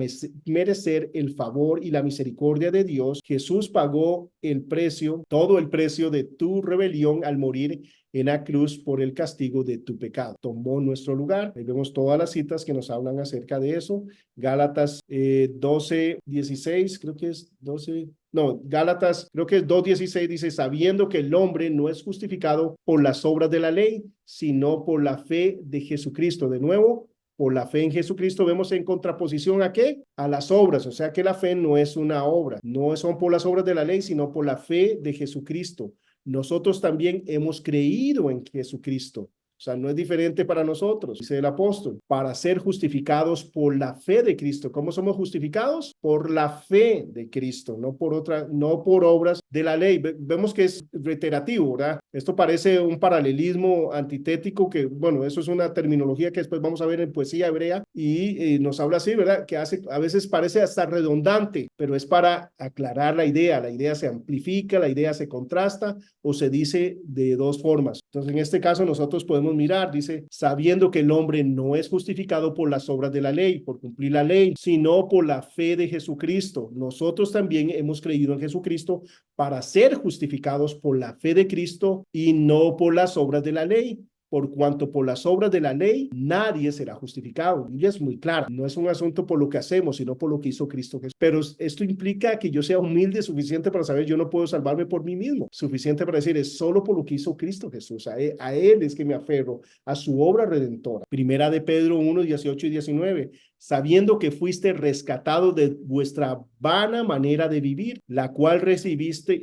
merecer el favor y la misericordia de Dios, Jesús pagó el precio, todo el precio de tu rebelión al morir en la cruz por el castigo de tu pecado. Tomó nuestro lugar. Ahí vemos todas las citas que nos hablan acerca de eso. Gálatas 12:16, creo que es 12. No, Gálatas, creo que es 2:16, dice, sabiendo que el hombre no es justificado por las obras de la ley, sino por la fe de Jesucristo. De nuevo, por la fe en Jesucristo vemos en contraposición ¿a qué? A las obras, o sea que la fe no es una obra, no son por las obras de la ley, sino por la fe de Jesucristo. Nosotros también hemos creído en Jesucristo. O sea, no es diferente para nosotros, dice el apóstol, para ser justificados por la fe de Cristo. ¿Cómo somos justificados? Por la fe de Cristo, no por otra, no por obras de la ley. Vemos que es reiterativo, ¿verdad? Esto parece un paralelismo antitético que, bueno, eso es una terminología que después vamos a ver en poesía hebrea y nos habla así, ¿verdad? Que hace, a veces parece hasta redundante, pero es para aclarar la idea se amplifica, la idea se contrasta o se dice de dos formas. Entonces, en este caso nosotros podemos mirar, dice, sabiendo que el hombre no es justificado por las obras de la ley, por cumplir la ley, sino por la fe de Jesucristo. Nosotros también hemos creído en Jesucristo para ser justificados por la fe de Cristo y no por las obras de la ley. Por cuanto por las obras de la ley nadie será justificado. Y es muy claro, no es un asunto por lo que hacemos, sino por lo que hizo Cristo Jesús. Pero esto implica que yo sea humilde, suficiente para saber, yo no puedo salvarme por mí mismo, suficiente para decir, es solo por lo que hizo Cristo Jesús. A él es que me aferro, a su obra redentora. Primera de Pedro 1:18 y 19. Sabiendo que fuiste rescatado de vuestra vana manera de vivir, la cual recibisteis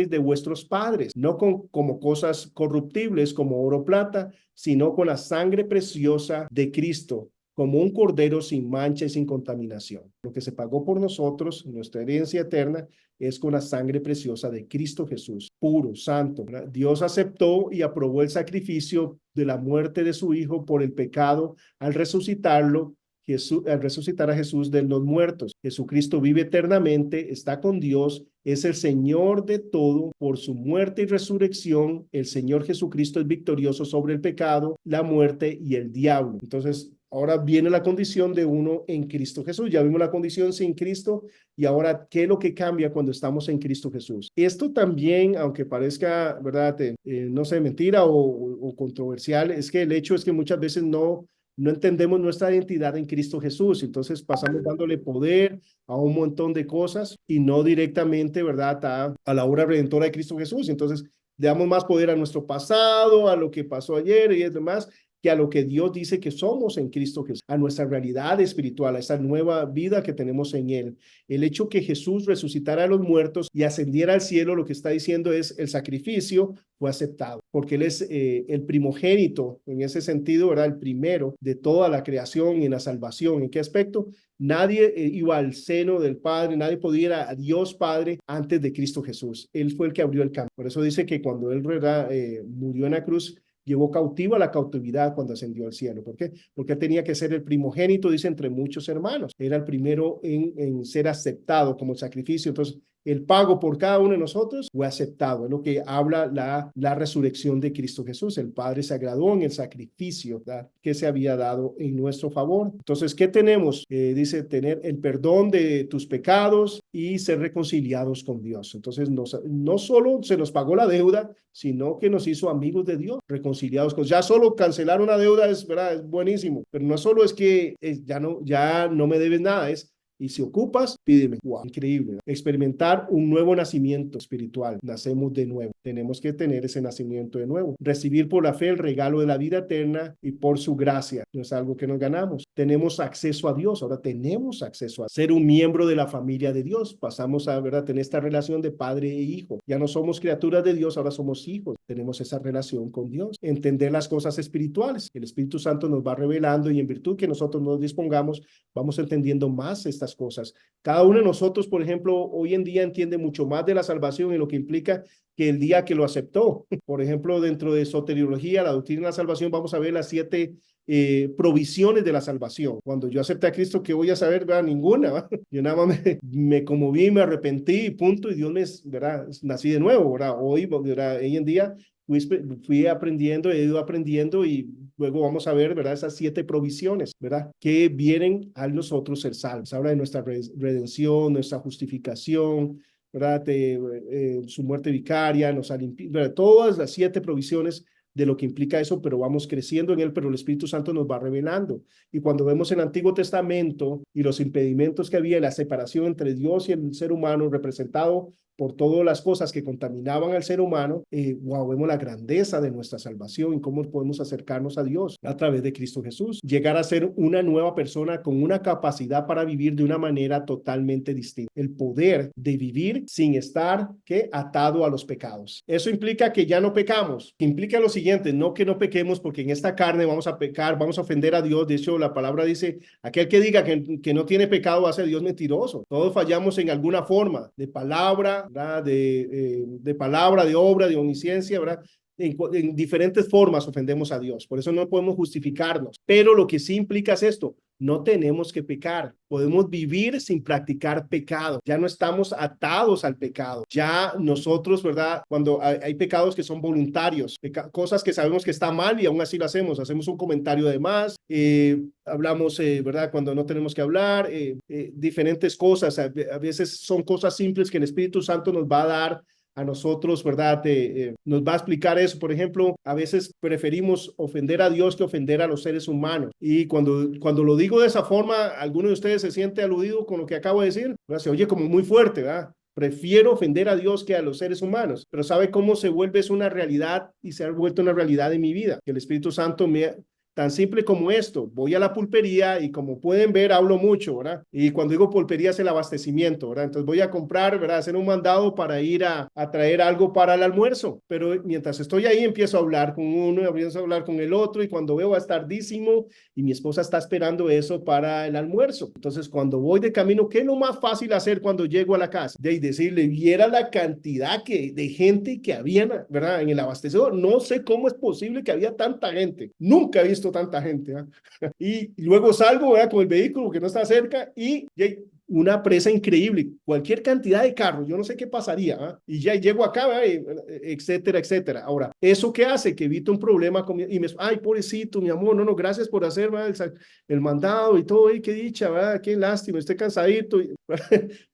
de vuestros padres, no como cosas corruptibles como oro o plata, sino con la sangre preciosa de Cristo, como un cordero sin mancha y sin contaminación. Lo que se pagó por nosotros, nuestra herencia eterna, es con la sangre preciosa de Cristo Jesús, puro, santo. Dios aceptó y aprobó el sacrificio de la muerte de su Hijo por el pecado al resucitarlo. Al resucitar a Jesús de los muertos. Jesucristo vive eternamente, está con Dios, es el Señor de todo. Por su muerte y resurrección, el Señor Jesucristo es victorioso sobre el pecado, la muerte y el diablo. Entonces, ahora viene la condición de uno en Cristo Jesús. Ya vimos la condición sin Cristo y ahora, ¿qué es lo que cambia cuando estamos en Cristo Jesús? Esto también, aunque parezca, ¿verdad? No sé, mentira o controversial, es que el hecho es que muchas veces no entendemos nuestra identidad en Cristo Jesús. Entonces pasamos dándole poder a un montón de cosas y no directamente, ¿verdad? A la obra redentora de Cristo Jesús. Entonces le damos más poder a nuestro pasado, a lo que pasó ayer y demás, que a lo que Dios dice que somos en Cristo Jesús, a nuestra realidad espiritual, a esa nueva vida que tenemos en Él. El hecho que Jesús resucitara a los muertos y ascendiera al cielo, lo que está diciendo es el sacrificio fue aceptado, porque Él es el primogénito, en ese sentido, ¿verdad? El primero de toda la creación y en la salvación. ¿En qué aspecto? Nadie iba al seno del Padre, nadie podía ir a Dios Padre antes de Cristo Jesús. Él fue el que abrió el camino. Por eso dice que cuando Él murió en la cruz, llevó cautiva la cautividad cuando ascendió al cielo. ¿Por qué? Porque tenía que ser el primogénito, dice, entre muchos hermanos. Era el primero en ser aceptado como sacrificio. Entonces, el pago por cada uno de nosotros fue aceptado. Es lo que habla la resurrección de Cristo Jesús. El Padre se agradó en el sacrificio, ¿verdad?, que se había dado en nuestro favor. Entonces, ¿qué tenemos? Dice, tener el perdón de tus pecados y ser reconciliados con Dios. Entonces, no solo se nos pagó la deuda, sino que nos hizo amigos de Dios, reconciliados con Dios. Ya solo cancelar una deuda es, ¿verdad?, es buenísimo, pero no solo es que ya no me debes nada, es Y si ocupas, pídeme. Wow, increíble. Experimentar un nuevo nacimiento espiritual. Nacemos de nuevo. Tenemos que tener ese nacimiento de nuevo. Recibir por la fe el regalo de la vida eterna y por su gracia. No es algo que nos ganamos. Tenemos acceso a Dios. Ahora tenemos acceso a ser un miembro de la familia de Dios. Pasamos a, ¿verdad?, tener esta relación de padre e hijo. Ya no somos criaturas de Dios, ahora somos hijos. Tenemos esa relación con Dios. Entender las cosas espirituales. El Espíritu Santo nos va revelando y en virtud que nosotros nos dispongamos, vamos entendiendo más estas cosas. Cada uno de nosotros, por ejemplo, hoy en día entiende mucho más de la salvación y lo que implica que el día que lo aceptó. Por ejemplo, dentro de soteriología, la doctrina de la salvación, vamos a ver las 7 provisiones de la salvación. Cuando yo acepté a Cristo, ¿qué voy a saber? ¿Verdad? Ninguna. ¿Verdad? Yo nada más me conmoví, me arrepentí y punto, y Dios me, ¿verdad?, nací de nuevo, ¿verdad? Hoy, ¿verdad?, hoy en día fui aprendiendo, he ido aprendiendo y luego vamos a ver, ¿verdad?, esas 7 provisiones, ¿verdad?, que vienen a nosotros ser salvos. Habla de nuestra redención, nuestra justificación, ¿verdad?, su muerte vicaria, nos ha limpiado, todas las 7 provisiones de lo que implica eso, pero vamos creciendo en él, pero el Espíritu Santo nos va revelando. Y cuando vemos el Antiguo Testamento y los impedimentos que había, la separación entre Dios y el ser humano representado por todas las cosas que contaminaban al ser humano, wow, vemos la grandeza de nuestra salvación y cómo podemos acercarnos a Dios a través de Cristo Jesús. Llegar a ser una nueva persona con una capacidad para vivir de una manera totalmente distinta. El poder de vivir sin estar, ¿qué?, atado a los pecados. Eso implica que ya no pecamos. Implica lo siguiente, no que no pequemos porque en esta carne vamos a pecar, vamos a ofender a Dios. De hecho, la palabra dice, aquel que diga que no tiene pecado hace a Dios mentiroso. Todos fallamos en alguna forma, de palabra, ¿verdad?, de palabra, de obra, de omnisciencia, ¿verdad? En diferentes formas ofendemos a Dios. Por eso no podemos justificarnos. Pero lo que sí implica es esto. No tenemos que pecar. Podemos vivir sin practicar pecado. Ya no estamos atados al pecado. Ya nosotros, ¿verdad? Cuando hay pecados que son voluntarios, cosas que sabemos que está mal y aún así lo hacemos. Hacemos un comentario de más, hablamos, ¿verdad?, cuando no tenemos que hablar, diferentes cosas. A veces son cosas simples que el Espíritu Santo nos va a dar a nosotros, ¿verdad? Nos va a explicar eso. Por ejemplo, a veces preferimos ofender a Dios que ofender a los seres humanos. Y cuando lo digo de esa forma, alguno de ustedes se siente aludido con lo que acabo de decir, ¿verdad? Se oye como muy fuerte, ¿verdad? Prefiero ofender a Dios que a los seres humanos. Pero ¿sabe cómo se vuelve eso una realidad y se ha vuelto una realidad en mi vida? Que el Espíritu Santo tan simple como esto, voy a la pulpería y como pueden ver, hablo mucho, ¿verdad? Y cuando digo pulpería es el abastecimiento, ¿verdad? Entonces voy a comprar, ¿verdad?, hacer un mandado para ir a traer algo para el almuerzo. Pero mientras estoy ahí empiezo a hablar con uno, empiezo a hablar con el otro y cuando veo va a estar tardísimo y mi esposa está esperando eso para el almuerzo. Entonces cuando voy de camino, ¿qué es lo más fácil hacer cuando llego a la casa? De decirle, viera la cantidad de gente que había, ¿verdad?, en el abastecedor. No sé cómo es posible que había tanta gente. Nunca he visto tanta gente, ¿eh? Y luego salgo, ¿verdad?, con el vehículo que no está cerca y una presa increíble, cualquier cantidad de carros, yo no sé qué pasaría, ¿eh? Y ya llego acá, etcétera, etcétera. Ahora, ¿eso qué hace? Que evito un problema con ay, pobrecito, mi amor, no, gracias por hacer, ¿verdad?, el mandado y todo, y qué dicha, ¿verdad?, qué lástima, estoy cansadito.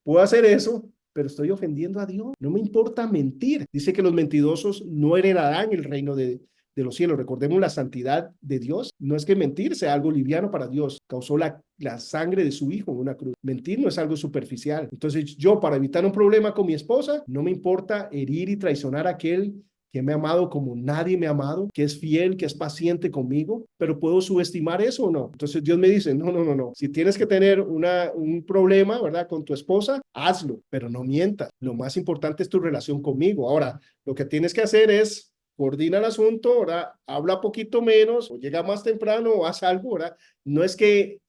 Puedo hacer eso, pero estoy ofendiendo a Dios. No me importa mentir. Dice que los mentirosos no heredarán el reino de los cielos. Recordemos la santidad de Dios. No es que mentir sea algo liviano para Dios. Causó la sangre de su hijo en una cruz. Mentir no es algo superficial. Entonces yo, para evitar un problema con mi esposa, no me importa herir y traicionar a aquel que me ha amado como nadie me ha amado, que es fiel, que es paciente conmigo, pero ¿puedo subestimar eso o no? Entonces Dios me dice, no, no, no, no. Si tienes que tener un problema, ¿verdad?, con tu esposa, hazlo, pero no mientas. Lo más importante es tu relación conmigo. Ahora, lo que tienes que hacer es coordina el asunto, ahora habla poquito menos, o llega más temprano, o haz algo, ¿verdad? No es que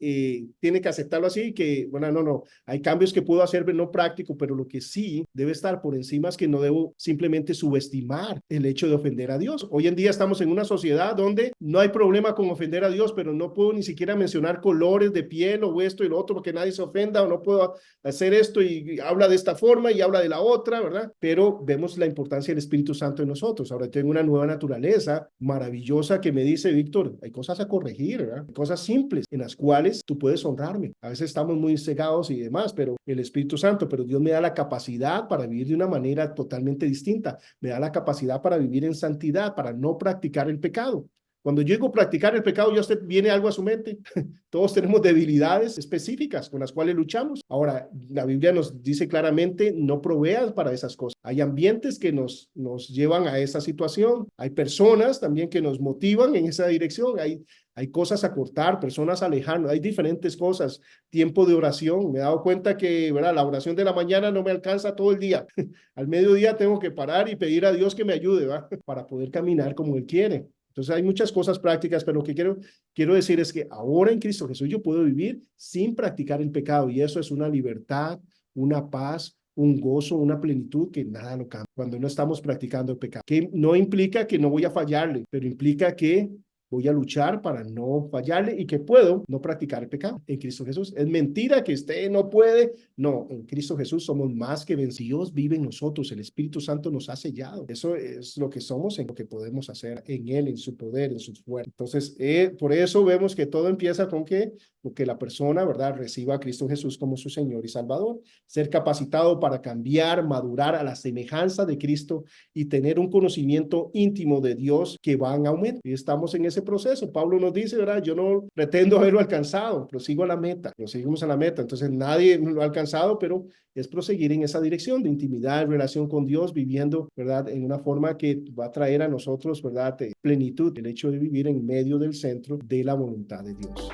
tiene que aceptarlo así, que, bueno, no, no, hay cambios que puedo hacer, no práctico, pero lo que sí debe estar por encima es que no debo simplemente subestimar el hecho de ofender a Dios. Hoy en día estamos en una sociedad donde no hay problema con ofender a Dios, pero no puedo ni siquiera mencionar colores de piel o esto y lo otro porque nadie se ofenda, o no puedo hacer esto y habla de esta forma y habla de la otra, ¿verdad? Pero vemos la importancia del Espíritu Santo en nosotros. Ahora tengo una nueva naturaleza maravillosa que me dice, Víctor, hay cosas a corregir, ¿verdad? Hay cosas simples en las cuales tú puedes honrarme. A veces estamos muy cegados y demás, pero el Espíritu Santo, pero Dios me da la capacidad para vivir de una manera totalmente distinta. Me da la capacidad para vivir en santidad, para no practicar el pecado. Cuando yo digo practicar el pecado, ¿ya usted viene algo a su mente? Todos tenemos debilidades específicas con las cuales luchamos. Ahora, la Biblia nos dice claramente, no proveas para esas cosas. Hay ambientes que nos llevan a esa situación. Hay personas también que nos motivan en esa dirección. Hay cosas a cortar, personas a alejarnos, hay diferentes cosas. Tiempo de oración. Me he dado cuenta que, ¿verdad? La oración de la mañana no me alcanza todo el día. Al mediodía tengo que parar y pedir a Dios que me ayude, ¿verdad? Para poder caminar como Él quiere. Entonces hay muchas cosas prácticas, pero lo que quiero decir es que ahora en Cristo Jesús yo puedo vivir sin practicar el pecado y eso es una libertad, una paz, un gozo, una plenitud que nada lo cambia cuando no estamos practicando el pecado. Que no implica que no voy a fallarle, pero implica que voy a luchar para no fallarle y que puedo no practicar el pecado en Cristo Jesús. Es mentira que usted no puede. No, en Cristo Jesús somos más que vencidos. Dios vive en nosotros, el Espíritu Santo nos ha sellado. Eso es lo que somos, en lo que podemos hacer en Él, en su poder, en sus fuerzas. Entonces, por eso vemos que todo empieza con que la persona, ¿verdad?, reciba a Cristo Jesús como su Señor y Salvador. Ser capacitado para cambiar, madurar a la semejanza de Cristo y tener un conocimiento íntimo de Dios que va en aumento. Y estamos en ese proceso. Pablo nos dice, ¿verdad? Yo no pretendo haberlo alcanzado, prosigo a la meta, proseguimos a la meta. Entonces nadie lo ha alcanzado, pero es proseguir en esa dirección de intimidad, relación con Dios, viviendo, ¿verdad?, en una forma que va a traer a nosotros, ¿verdad?, plenitud, el hecho de vivir en medio del centro de la voluntad de Dios.